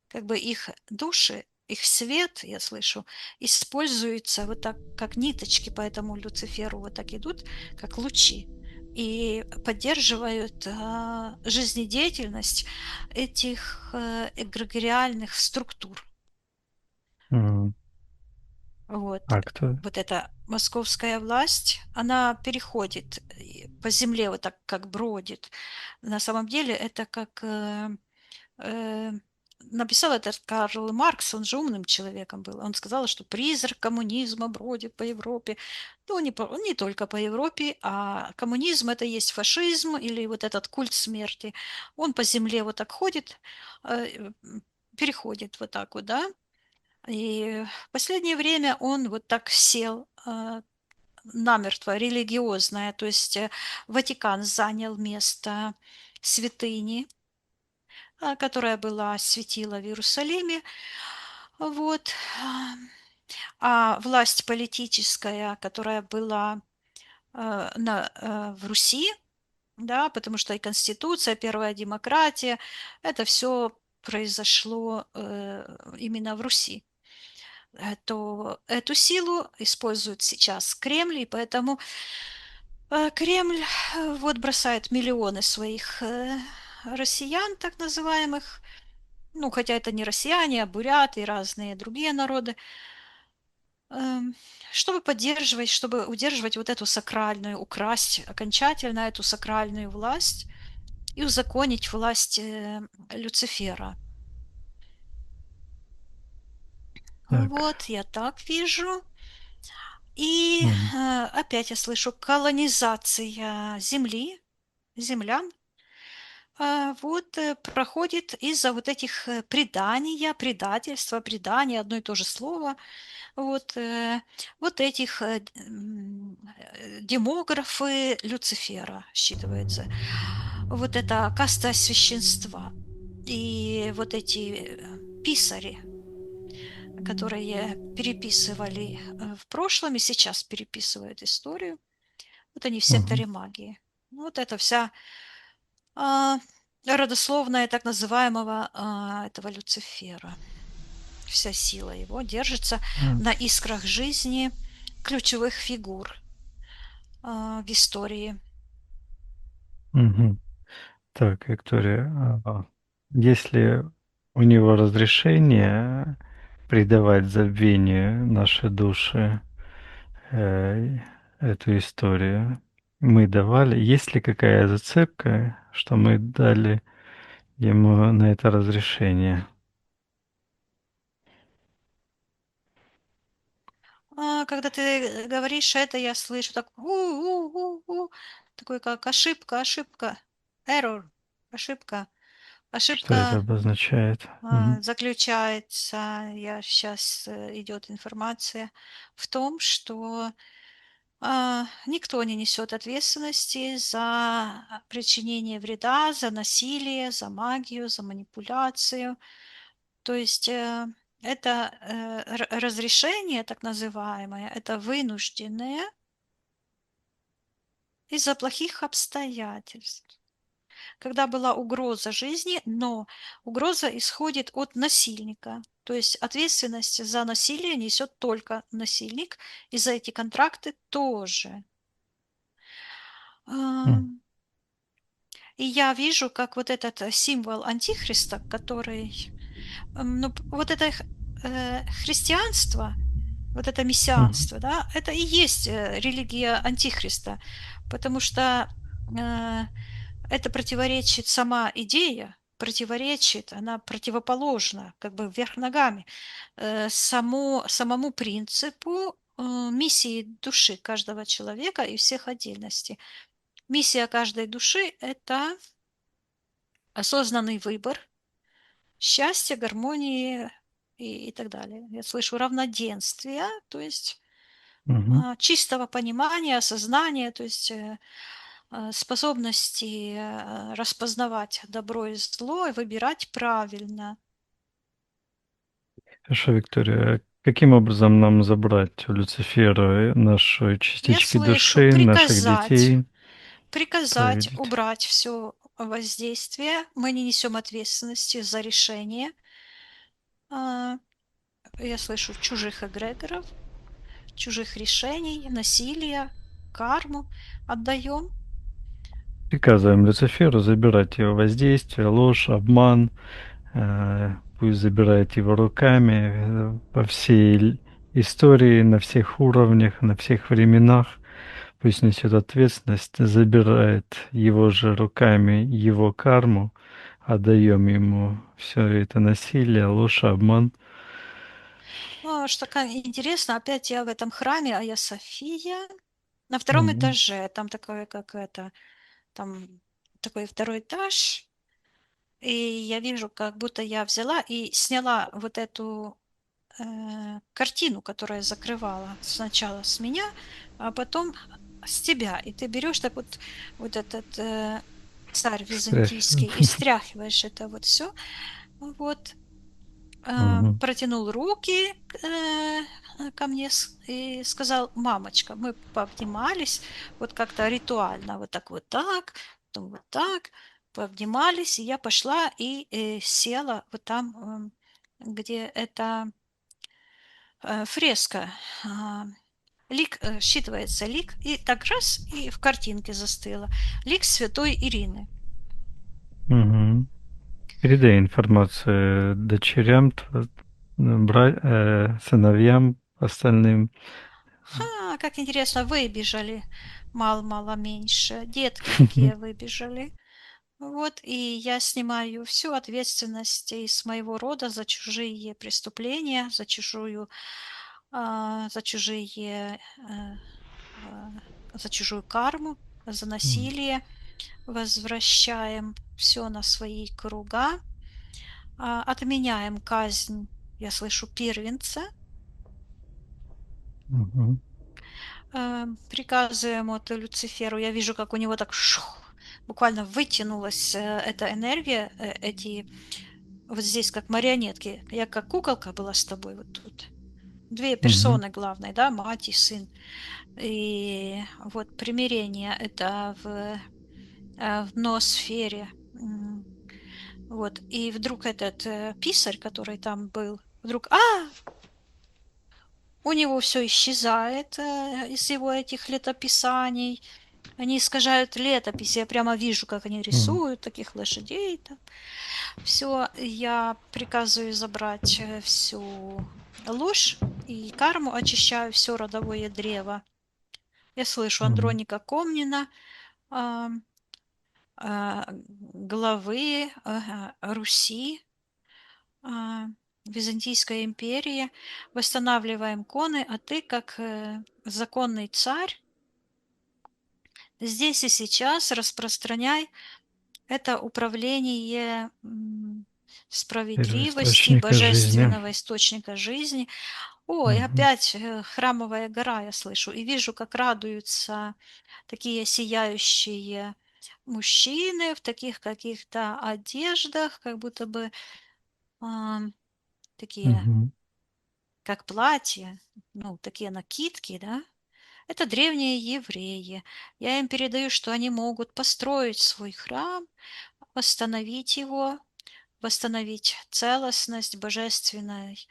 как бы их души, их свет, я слышу, используется вот так, как ниточки по этому Люциферу вот так идут, как лучи, и поддерживают жизнедеятельность этих эгрегориальных структур. М. Вот. А кто? Вот эта московская власть, она переходит по земле вот так, как бродит. На самом деле это как э, написал этот Карл Маркс, он же умным человеком был. Он сказал, что призрак коммунизма бродит по Европе. Ну, не только по Европе, а коммунизм это есть фашизм или вот этот культ смерти. Он по земле вот так ходит, переходит вот так вот, да, и в последнее время он вот так сел намертво, религиозное, то есть Ватикан занял место святыни, которая была светила в Иерусалиме, вот, а власть политическая, которая была в Руси, да, потому что и Конституция, первая демократия, это все произошло именно в Руси. То эту силу использует сейчас Кремль, и поэтому Кремль вот бросает миллионы своих россиян, так называемых, ну, хотя это не россияне, а буряты и разные другие народы, эм, чтобы поддерживать, чтобы удерживать вот эту сакральную, украсть окончательно эту сакральную власть и узаконить власть Люцифера. Так. Вот, я так вижу. И Мгм. опять я слышу колонизация земли, землян, вот проходит из-за вот этих предания, предательства, предания, одно и то же слово, вот, вот этих демографы Люцифера считывается. Вот это каста священства. И вот эти писари, которые переписывали в прошлом и сейчас переписывают историю, вот они в Мгм. секторе магии. Вот это вся а, родословная так называемого этого Люцифера. Вся сила его держится на Так. искрах жизни ключевых фигур в истории. Мгм. Так, Виктория, есть ли у него разрешение предавать забвению наши души, э, эту историю? Мы давали. Есть ли какая зацепка, что мы дали ему на это разрешение? Когда ты говоришь это, я слышу так у такой как ошибка, ошибка, error, ошибка. Что это Ошибка обозначает? Мгм. заключается, я сейчас идет информация в том, что никто не несет ответственности за причинение вреда, за насилие, за магию, за манипуляцию. То есть это разрешение, так называемое, это вынужденное из-за плохих обстоятельств. Когда была угроза жизни, но угроза исходит от насильника. То есть ответственность за насилие несет только насильник, и за эти контракты тоже. М. И я вижу, как вот этот символ антихриста, который, ну, вот это христианство, вот это Мгм. мессианство, да, это и есть религия антихриста, потому что э, это противоречит сама идея, противоречит, она противоположна, как бы вверх ногами, самому принципу миссии души каждого человека и всех отдельностей. Миссия каждой души – это осознанный выбор, счастья, гармонии и так далее. Я слышу равноденствие, то есть Мгм. чистого понимания, осознания, то есть способности распознавать добро и зло и выбирать правильно. Хорошо, Виктория. Каким образом нам забрать у Люцифера наши Я частички слышу души, наших детей, приказать провидеть? убрать все воздействие. Мы не несем ответственности за решение. А, Я слышу чужих эгрегоров, чужих решений, насилия, карму отдаем. Приказываем Люциферу забирать его воздействие, ложь, обман. Пусть забирает его руками по всей истории, на всех уровнях, на всех временах. Пусть несет ответственность, забирает его же руками его карму, отдаем ему все это насилие, ложь, обман. Что интересно, опять я в этом храме Айя София на втором Мгм. этаже. Там такое, как это, там такой второй этаж. И я вижу, как будто я взяла и сняла вот эту картину, которая закрывала сначала с меня, а потом с тебя. И ты берешь так вот этот царь Встряхиваем. византийский и стряхиваешь это вот все. Вот. Мгм. Протянул руки ко мне и сказал: мамочка. Мы пообнимались вот как-то ритуально, вот так, потом вот так, пообнимались, и я пошла и села вот там, где эта фреска. Лик, считывается лик, и так раз, и в картинке застыло. Лик святой Ирины. Мгм. Передай информацию дочерям, сыновьям, остальным. Ха, как интересно, выбежали. Мало-мало меньше. Детки какие выбежали. Вот, и я снимаю всю ответственность из моего рода за чужие преступления, за чужие, а, за чужую карму, за М, насилие. Возвращаем все на свои круга, отменяем казнь, я слышу, первенца, мгм, приказываем вот Люциферу, я вижу, как у него так буквально вытянулась эта энергия, эти вот здесь как марионетки. Я как куколка была с тобой вот тут. Две мгм, персоны главные, да, мать и сын. И вот примирение это в ноосфере. Вот. И вдруг этот писарь, который там был, вдруг, у него все исчезает из его этих летописаний. Они искажают летопись. Я прямо вижу, как они м, рисуют таких лошадей. Там. Все, я приказываю забрать всю ложь и карму, очищаю все родовое древо. Я слышу м, Андроника Комнина, а, главы Руси, а, Византийской империи, восстанавливаем коны, а ты, как законный царь, здесь и сейчас распространяй это управление справедливости, Первоисточника жизни. божественного источника жизни. Ой, Мгм, опять храмовая гора я слышу, и вижу, как радуются такие сияющие мужчины в таких каких-то одеждах, как будто бы ам, такие мгм, как платья, ну, такие накидки, да, это древние евреи. Я им передаю, что они могут построить свой храм, восстановить его, восстановить целостность божественной.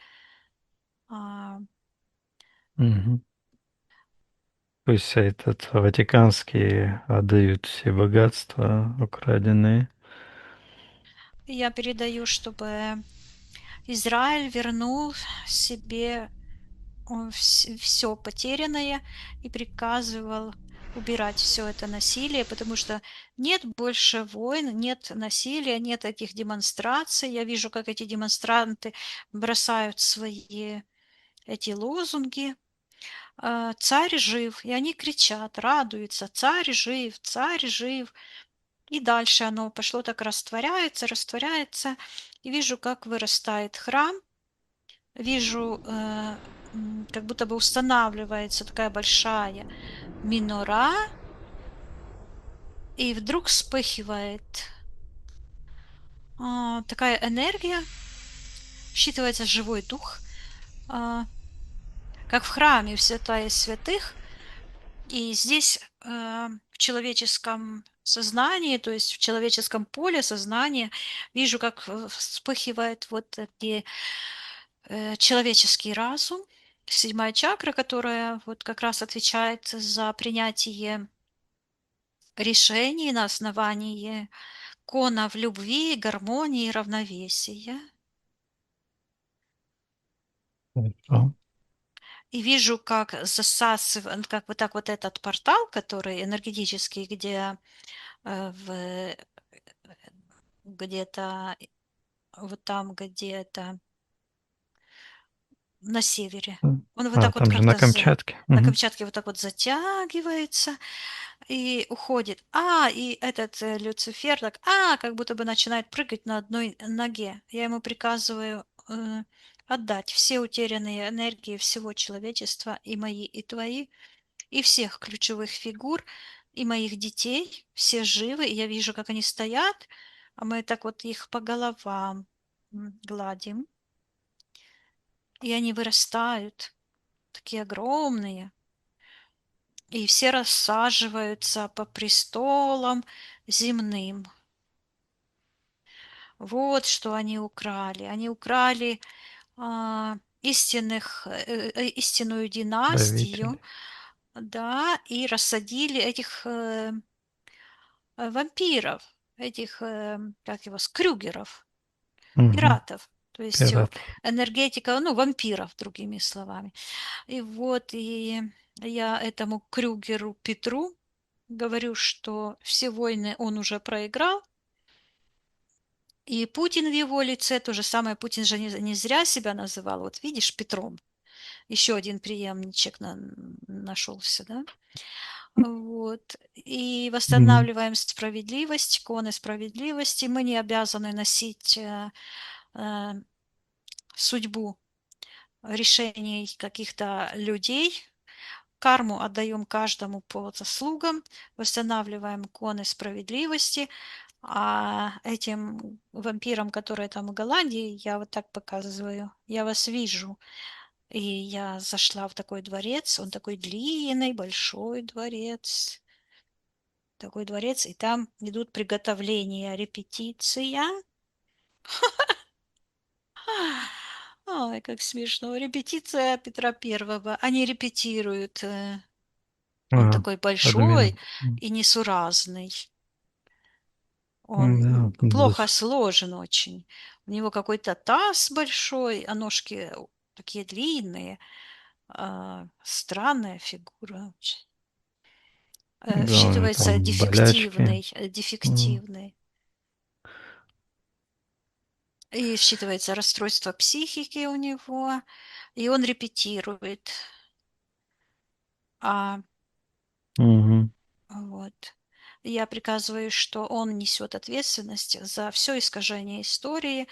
А, мгм. Пусть этот ватиканские отдают все богатства украденные. я передаю, чтобы Израиль вернул себе все потерянное и приказывал убирать все это насилие, потому что нет больше войн, нет насилия, нет этих демонстраций. Я вижу, как эти демонстранты бросают свои эти лозунги. Царь жив, и они кричат, радуются, царь жив, царь жив. И дальше оно пошло так растворяется, растворяется. И вижу, как вырастает храм, вижу, как будто бы устанавливается такая большая минора, и вдруг вспыхивает такая энергия, считывается живой дух, а, как в храме в святая святых. И здесь в человеческом сознании, то есть в человеческом поле сознания, вижу, как вспыхивает вот такие человеческий разум, седьмая чакра, которая вот как раз отвечает за принятие решений на основании конов любви, гармонии, равновесия. Хорошо. И вижу, как засасывает, как вот так вот этот портал, который энергетический, где где-то вот там где-то на севере. Он вот так вот Там же на как-то Камчатке. на Мгм. Камчатке вот так вот затягивается и уходит. И этот Люцифер так, как будто бы начинает прыгать на одной ноге. Я ему приказываю отдать все утерянные энергии всего человечества, и мои, и твои, и всех ключевых фигур, и моих детей. Все живы, и я вижу, как они стоят, а мы так вот их по головам гладим, и они вырастают, такие огромные, и все рассаживаются по престолам земным. Вот что они украли. Они украли истинную династию, правителей. да, и рассадили этих вампиров, этих, как его, скрюгеров, Мгм. пиратов. То есть Пират. энергетика, ну, вампиров, другими словами. И вот, и я этому Крюгеру Петру говорю, что все войны он уже проиграл, и Путин в его лице то же самое. Путин же не зря себя называл, вот видишь, Петром. Еще один преемничек нашелся, да? Вот. И Мгм. восстанавливаем справедливость, иконы справедливости. Мы не обязаны носить э, судьбу решений каких-то людей. Карму отдаем каждому по заслугам, восстанавливаем иконы справедливости, а этим вампирам, которые там в Голландии, я вот так показываю, я вас вижу. И я зашла в такой дворец, он такой длинный, большой дворец, такой дворец, и там идут приготовления, репетиция. Ой, как смешно. Репетиция Петра Первого. Они репетируют. Он А, такой админ. большой и несуразный. Да, Он плохо плюс. сложен очень. У него какой-то таз большой, а ножки такие длинные. Странная фигура. Да, у него Считывается там болячки. дефективный, М. дефективный. И считывается расстройство психики у него. И он репетирует. А Мгм. вот. Я приказываю, что он несет ответственность за все искажение истории.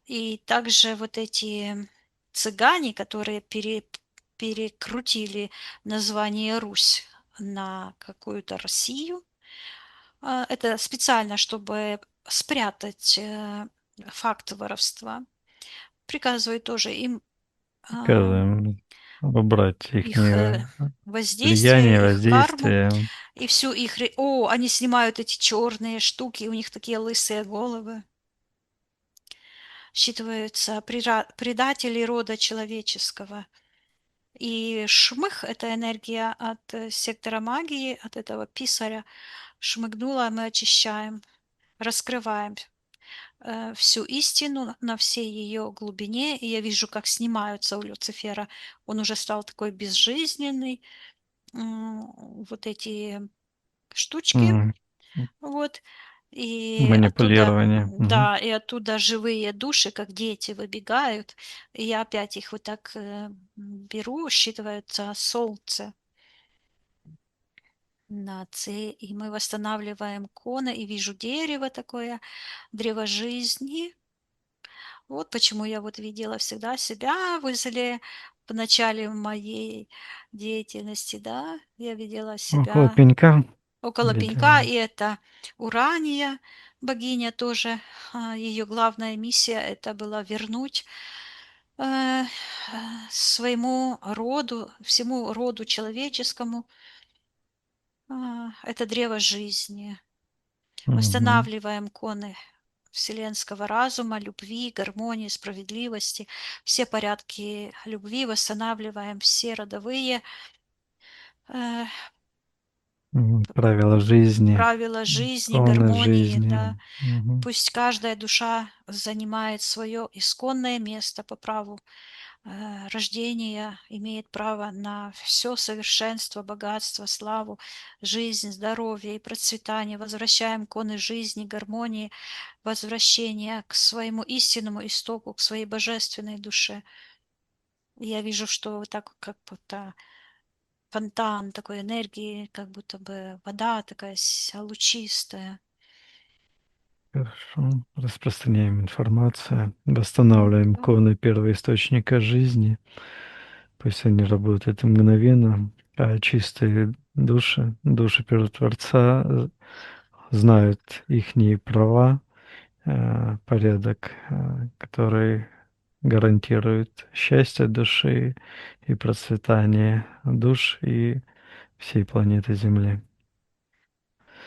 И также вот эти цыгане, которые перекрутили название Русь на какую-то Россию, это специально, чтобы спрятать факт воровства. Приказываю тоже им а, Сказываем, убрать их их воздействие, влияние, их карму воздействие. и всю их... О, они снимают эти черные штуки, у них такие лысые головы. Считываются предатели рода человеческого. И шмых– это энергия от сектора магии, от этого писаря. Шмыгнула, мы очищаем, раскрываем всю истину на всей ее глубине. И я вижу, как снимаются у Люцифера. Он уже стал такой безжизненный. Вот эти штучки. М. Вот. И оттуда, Манипулирование. Мгм. да, и оттуда живые души, как дети, выбегают. И я опять их вот так беру, считывается солнце на С, и мы восстанавливаем кона, и вижу дерево такое, древо жизни. Вот почему я вот видела всегда себя возле, в начале моей деятельности, да, я видела Около себя пенька около пенька, видела. и это Урания, богиня тоже, ее главная миссия это была вернуть э, своему роду, всему роду человеческому это древо жизни. Мгм. Восстанавливаем коны вселенского разума, любви, гармонии, справедливости, все порядки любви, восстанавливаем все родовые э, Правила жизни, правила жизни, законы гармонии, да. жизни. Мгм. Пусть каждая душа занимает свое исконное место по праву рождения, имеет право на все совершенство, богатство, славу, жизнь, здоровье и процветание. Возвращаем коны жизни, гармонии, возвращение к своему истинному истоку, к своей божественной душе. И я вижу, что вот так как будто фонтан такой энергии, как будто бы вода такая лучистая. Хорошо. Распространяем информацию, восстанавливаем Да. коны первоисточника жизни. Пусть они работают мгновенно, а чистые души, души Первотворца знают ихние права, порядок, который гарантирует счастье души и процветание душ и всей планеты Земли.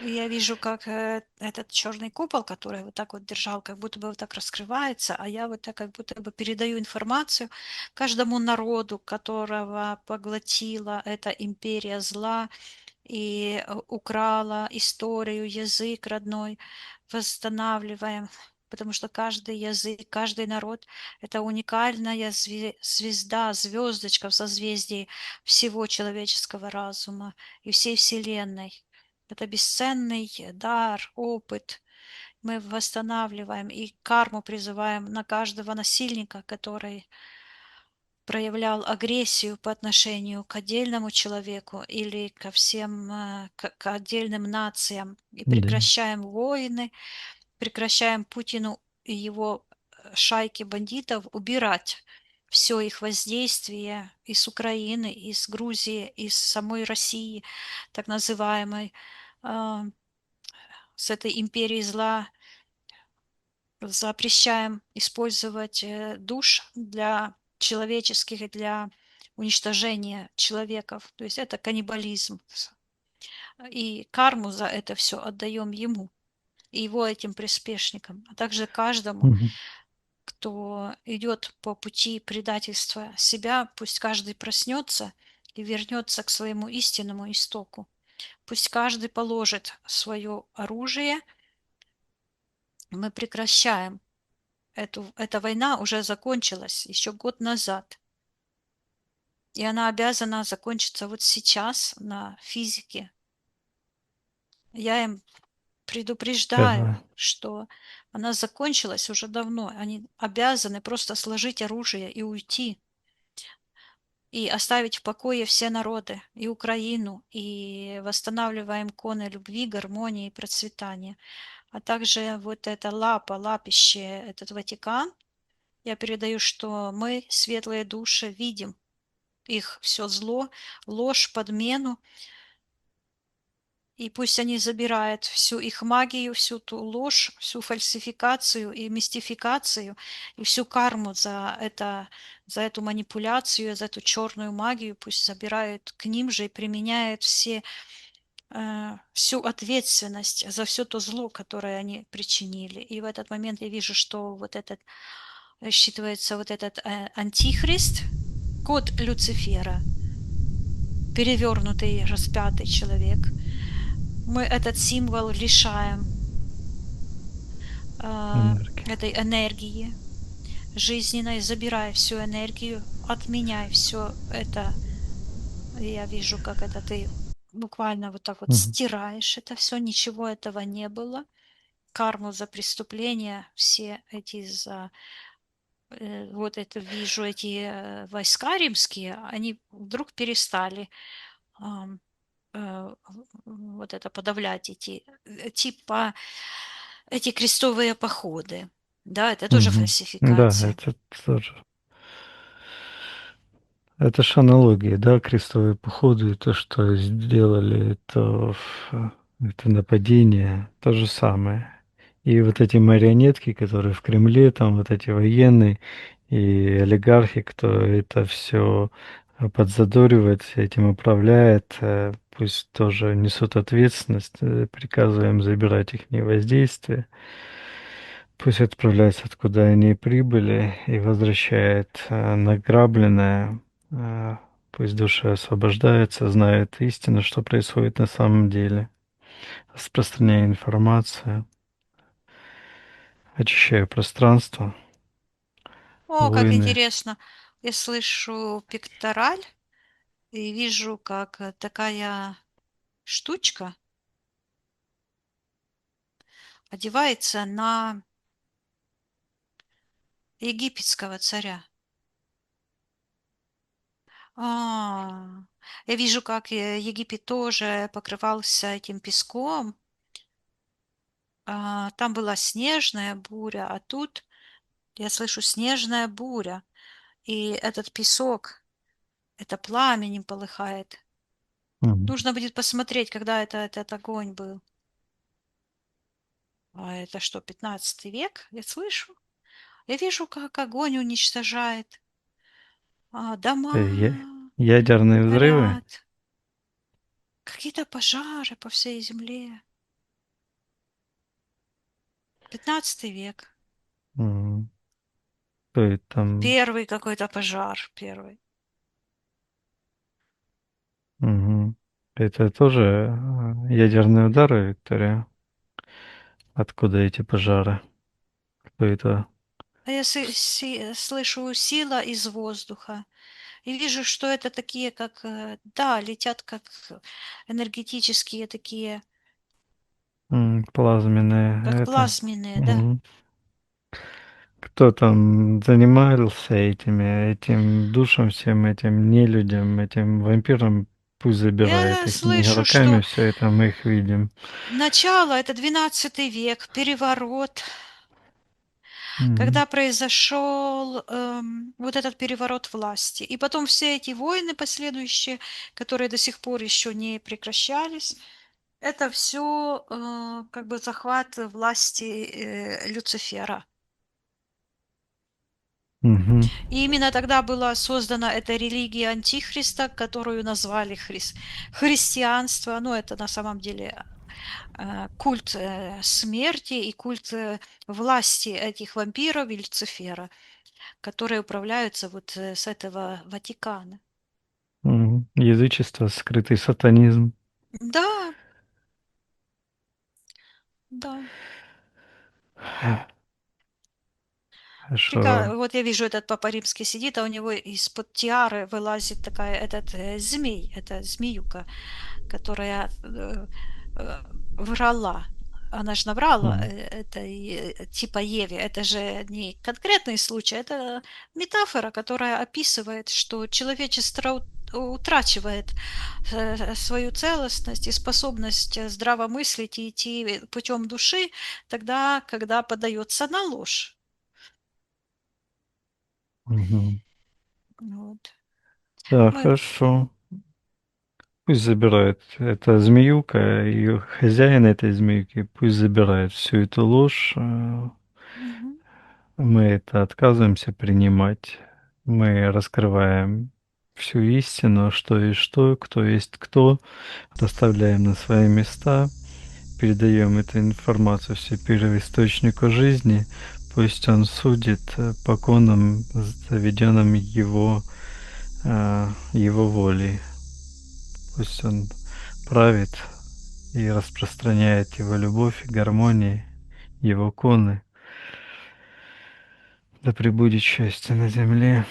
И я вижу, как этот черный купол, который вот так вот держал, как будто бы вот так раскрывается, а я вот так как будто бы передаю информацию каждому народу, которого поглотила эта империя зла и украла историю, язык родной, восстанавливаем, потому что каждый язык, каждый народ– это уникальная звезда, звездочка в созвездии всего человеческого разума и всей Вселенной. Это бесценный дар, опыт. Мы восстанавливаем и карму призываем на каждого насильника, который проявлял агрессию по отношению к отдельному человеку или ко всем, к отдельным нациям. И Да. прекращаем войны, прекращаем Путину и его шайке бандитов убирать все их воздействие из Украины, из Грузии, из самой России, так называемой, а, с этой империей зла. Запрещаем использовать душ для человеческих и для уничтожения человеков. То есть это каннибализм. И карму за это все отдаем ему и его этим приспешникам, а также каждому, Мгм. кто идет по пути предательства себя, пусть каждый проснется и вернется к своему истинному истоку. Пусть каждый положит свое оружие. Мы прекращаем эта война уже закончилась еще год назад. И она обязана закончиться вот сейчас на физике. Я им предупреждаю, Да. что она закончилась уже давно. Они обязаны просто сложить оружие и уйти. И оставить в покое все народы, и Украину, и восстанавливаем коны любви, гармонии и процветания. А также вот это лапище, этот Ватикан, я передаю, что мы, светлые души, видим их все зло, ложь, подмену, и пусть они забирают всю их магию, всю ту ложь, всю фальсификацию и мистификацию, и всю карму за эту манипуляцию, за эту черную магию, пусть забирают к ним же и применяют всю ответственность за все то зло, которое они причинили. И в этот момент я вижу, что вот этот считывается вот этот антихрист, код Люцифера, перевернутый, распятый человек. Мы этот символ лишаем Энергия. этой энергии жизненной, забирай всю энергию, отменяй все это. Я вижу, как это ты буквально вот так вот Мгм. стираешь это все, ничего этого не было. Карму за преступления, все эти за вот это вижу, эти войска римские, они вдруг перестали э, вот это подавлять типа эти крестовые походы. Да, это тоже Мгм. Да, фальсификация. это тоже. Это ж аналогия, да, крестовые походы, и то, что сделали, это нападение, то же самое. И вот эти марионетки, которые в Кремле, там вот эти военные и олигархи, кто это все подзадоривает, этим управляет, пусть тоже несут ответственность, приказываем забирать их воздействие. Пусть отправляются, откуда они прибыли, и возвращает награбленное. Э, Пусть души освобождаются, знают истину, что происходит на самом деле. Распространяя информацию, очищая пространство, О, как войны. интересно. Я слышу пектораль и вижу, как такая штучка одевается на египетского царя. А, я вижу, как Египет тоже покрывался этим песком. Там была снежная буря, а тут я слышу снежная буря. И этот песок, это пламенем полыхает. Мгм. Нужно будет посмотреть, когда этот огонь был. А это что, 15 век? Я слышу. Я вижу, как огонь уничтожает Я- дома, Ядерные взрывы. горят. Какие-то пожары по всей земле. 15 век. М. То есть там... Первый какой-то пожар, первый. Мгм. Это тоже ядерные удары, Виктория? Откуда эти пожары? Кто это? А я слышу сила из воздуха. И вижу, что это такие, как, да, летят как энергетические такие, как Плазменные это. плазменные, да. Мгм. Кто там занимался этим душем, всем этим нелюдям, этим вампирам? Пусть забирает Я их не слышу, игроками, что все это мы их видим. начало — это 12 век, переворот, Мгм. когда произошел вот этот переворот власти. И потом все эти войны последующие, которые до сих пор еще не прекращались, это все как бы захват власти Люцифера. Мгм. И именно тогда была создана эта религия Антихриста, которую назвали христианство. Но это на самом деле культ смерти и культ власти этих вампиров и Люцифера, которые управляются вот с этого Ватикана. Мгм. Язычество, скрытый сатанизм. Да, да. Хорошо. Вот я вижу, этот Папа Римский сидит, а у него из-под тиары вылазит такая этот змей, это змеюка, которая врала. Она же наврала, Мгм. это типа Еве. Это же не конкретный случай, это метафора, которая описывает, что человечество утрачивает свою целостность и способность здраво мыслить и идти путем души тогда, когда подается на ложь. Мгм. Вот. Да, Мы хорошо. Пусть забирает. Это змеюка, ее хозяин этой змеюки, пусть забирает всю эту ложь. Мгм. Мы это отказываемся принимать. Мы раскрываем всю истину, что есть что, кто есть кто, расставляем на свои места, передаем эту информацию все первоисточнику жизни. Пусть он судит по конам, заведенным его волей. Пусть он правит и распространяет его любовь и гармонии, его коны. Да пребудет счастье на земле,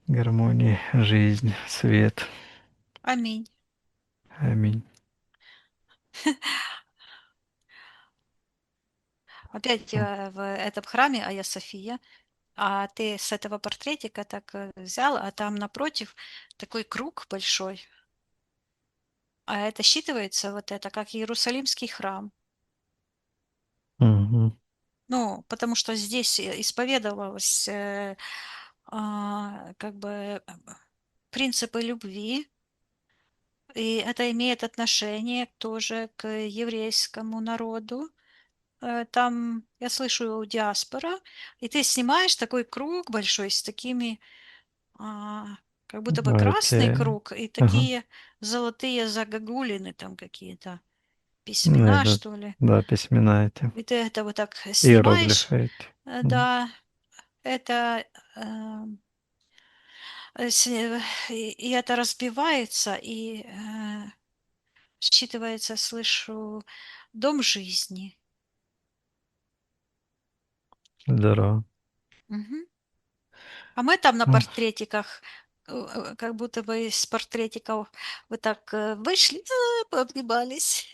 гармония, жизнь, свет. Аминь. Аминь. Опять в этом храме Айя София, а ты с этого портретика так взял, а там напротив такой круг большой, а это считывается вот это как Иерусалимский храм. Мгм. Ну, потому что здесь исповедовалось как бы принципы любви, и это имеет отношение тоже к еврейскому народу. Там, я слышу, диаспора, и ты снимаешь такой круг большой с такими, а, как будто бы красный Давайте. круг и Ага. такие золотые загогулины там какие-то, Ну, письмена, это, что ли. да, письмена эти. И ты это вот так снимаешь, Иероглифы эти. да, это и это разбивается, и считывается, слышу, дом жизни. Здорово. Мгм. А мы там на М. портретиках, как будто бы из портретиков вот так вышли, пообнимались.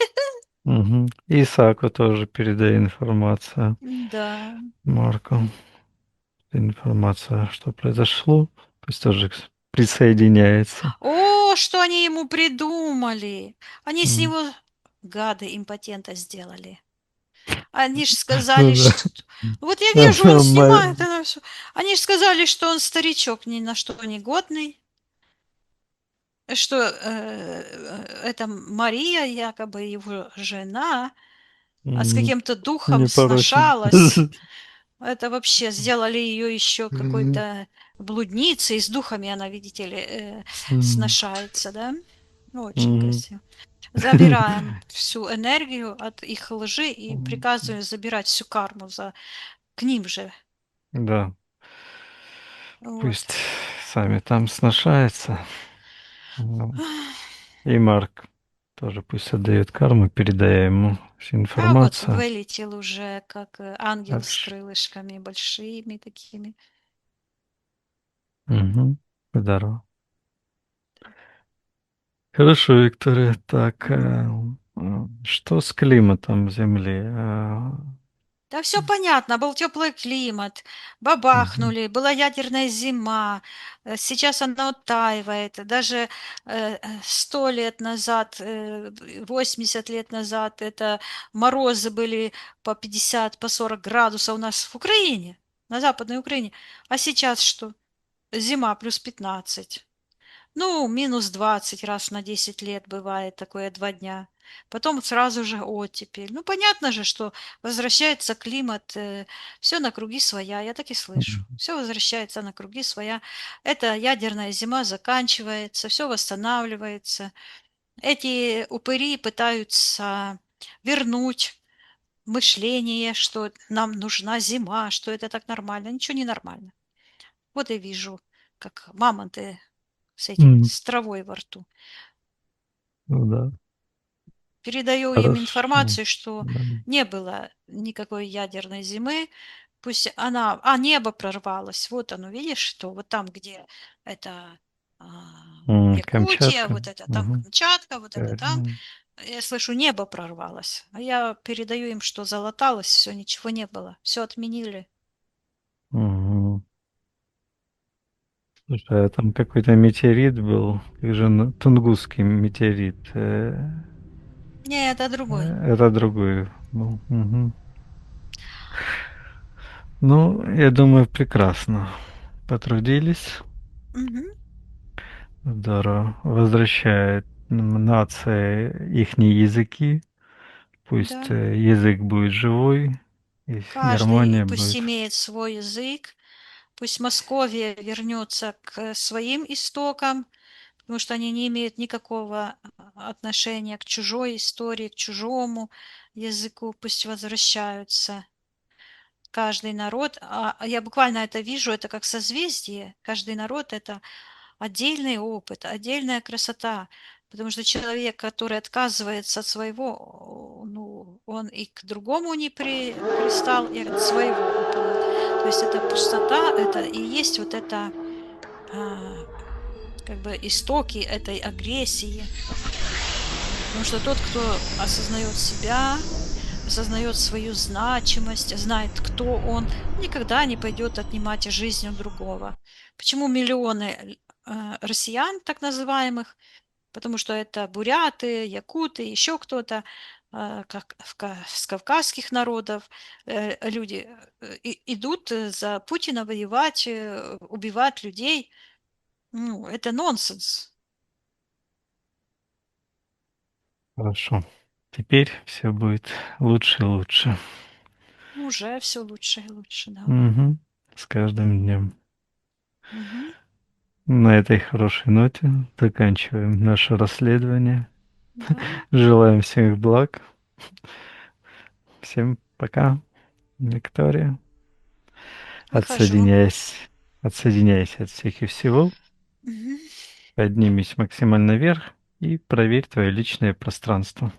Мгм. Исааку тоже передай информацию. Да. Марку. Информация, что произошло. Пусть тоже присоединяется. О, что они ему придумали! Они с М. него гады импотента сделали. Они же сказали, Ну да. что... Вот я вижу, он Ма- снимает это все. Они же сказали, что он старичок ни на что не годный, что это Мария, якобы его жена, а с каким-то духом Непорочен. сношалась. Это вообще сделали ее еще какой-то блудницей, с духами она, видите ли, М. сношается, да? Очень Мгм. красиво. Забираем всю энергию от их лжи и приказываем забирать всю карму к ним же. Да, Вот. пусть сами там сношаются. Ну, и Марк тоже пусть отдает карму, передая ему всю А вот информацию. вылетел уже, как ангел с Дальше. крылышками большими такими. Мгм. Здорово. Хорошо, Виктория. Так, что с климатом Земли? Да все понятно, был теплый климат, Мгм. бабахнули, была ядерная зима, сейчас она оттаивает. Даже 100 лет назад, 80 лет назад это морозы были по 50, по 40 градусов у нас в Украине, на Западной Украине. А сейчас что? Зима плюс 15. Ну, минус 20 раз на 10 лет бывает такое 2 дня. Потом сразу же оттепель. Ну, понятно же, что возвращается климат, все на круги своя. Я так и слышу. Мгм. Все возвращается на круги своя. Эта ядерная зима заканчивается, все восстанавливается. Эти упыри пытаются вернуть мышление, что нам нужна зима, что это так нормально. Ничего не нормально. Вот и вижу, как мамонты с этим, М, с травой во рту. Ну да, Передаю им хорошо. информацию, что Да. не было никакой ядерной зимы, пусть она, небо прорвалось, вот оно, видишь, что вот там, где это Якутия, Камчатка. вот это там Мгм. Камчатка, вот это там, Мгм. я слышу, небо прорвалось, а я передаю им, что залаталось все, ничего не было, все отменили. Мгм. Слушай, а там какой-то метеорит был, как же Тунгусский метеорит. Не, это другой. Это другой был. Мгм. Ну, я думаю, прекрасно потрудились. Мгм. Здорово. Возвращает нации ихние языки. Пусть Да. язык будет живой, и Каждый гармония пусть будет. имеет свой язык, пусть Московия вернется к своим истокам, потому что они не имеют никакого отношения к чужой истории, к чужому языку, пусть возвращаются. Каждый народ, я буквально это вижу, это как созвездие, каждый народ это отдельный опыт, отдельная красота, потому что человек, который отказывается от своего, ну, он и к другому не пристал, и от своего уплыл. То есть это пустота, это и есть вот это а, как бы истоки этой агрессии. Потому что тот, кто осознает себя, осознает свою значимость, знает, кто он, никогда не пойдет отнимать жизнь у другого. Почему миллионы россиян, так называемых, потому что это буряты, якуты, еще кто-то, как с кавказских народов, люди идут за Путина воевать, убивать людей. Ну, это нонсенс. Хорошо. Теперь все будет лучше и лучше. Уже все лучше и лучше, да. Мгм. С каждым днем. Мгм. На этой хорошей ноте заканчиваем наше расследование. Да, Желаем всех благ. Всем пока, Виктория. выхожу. Отсоединяясь, отсоединяйся от всех и всего, Мгм. поднимись максимально вверх и проверь твое личное пространство.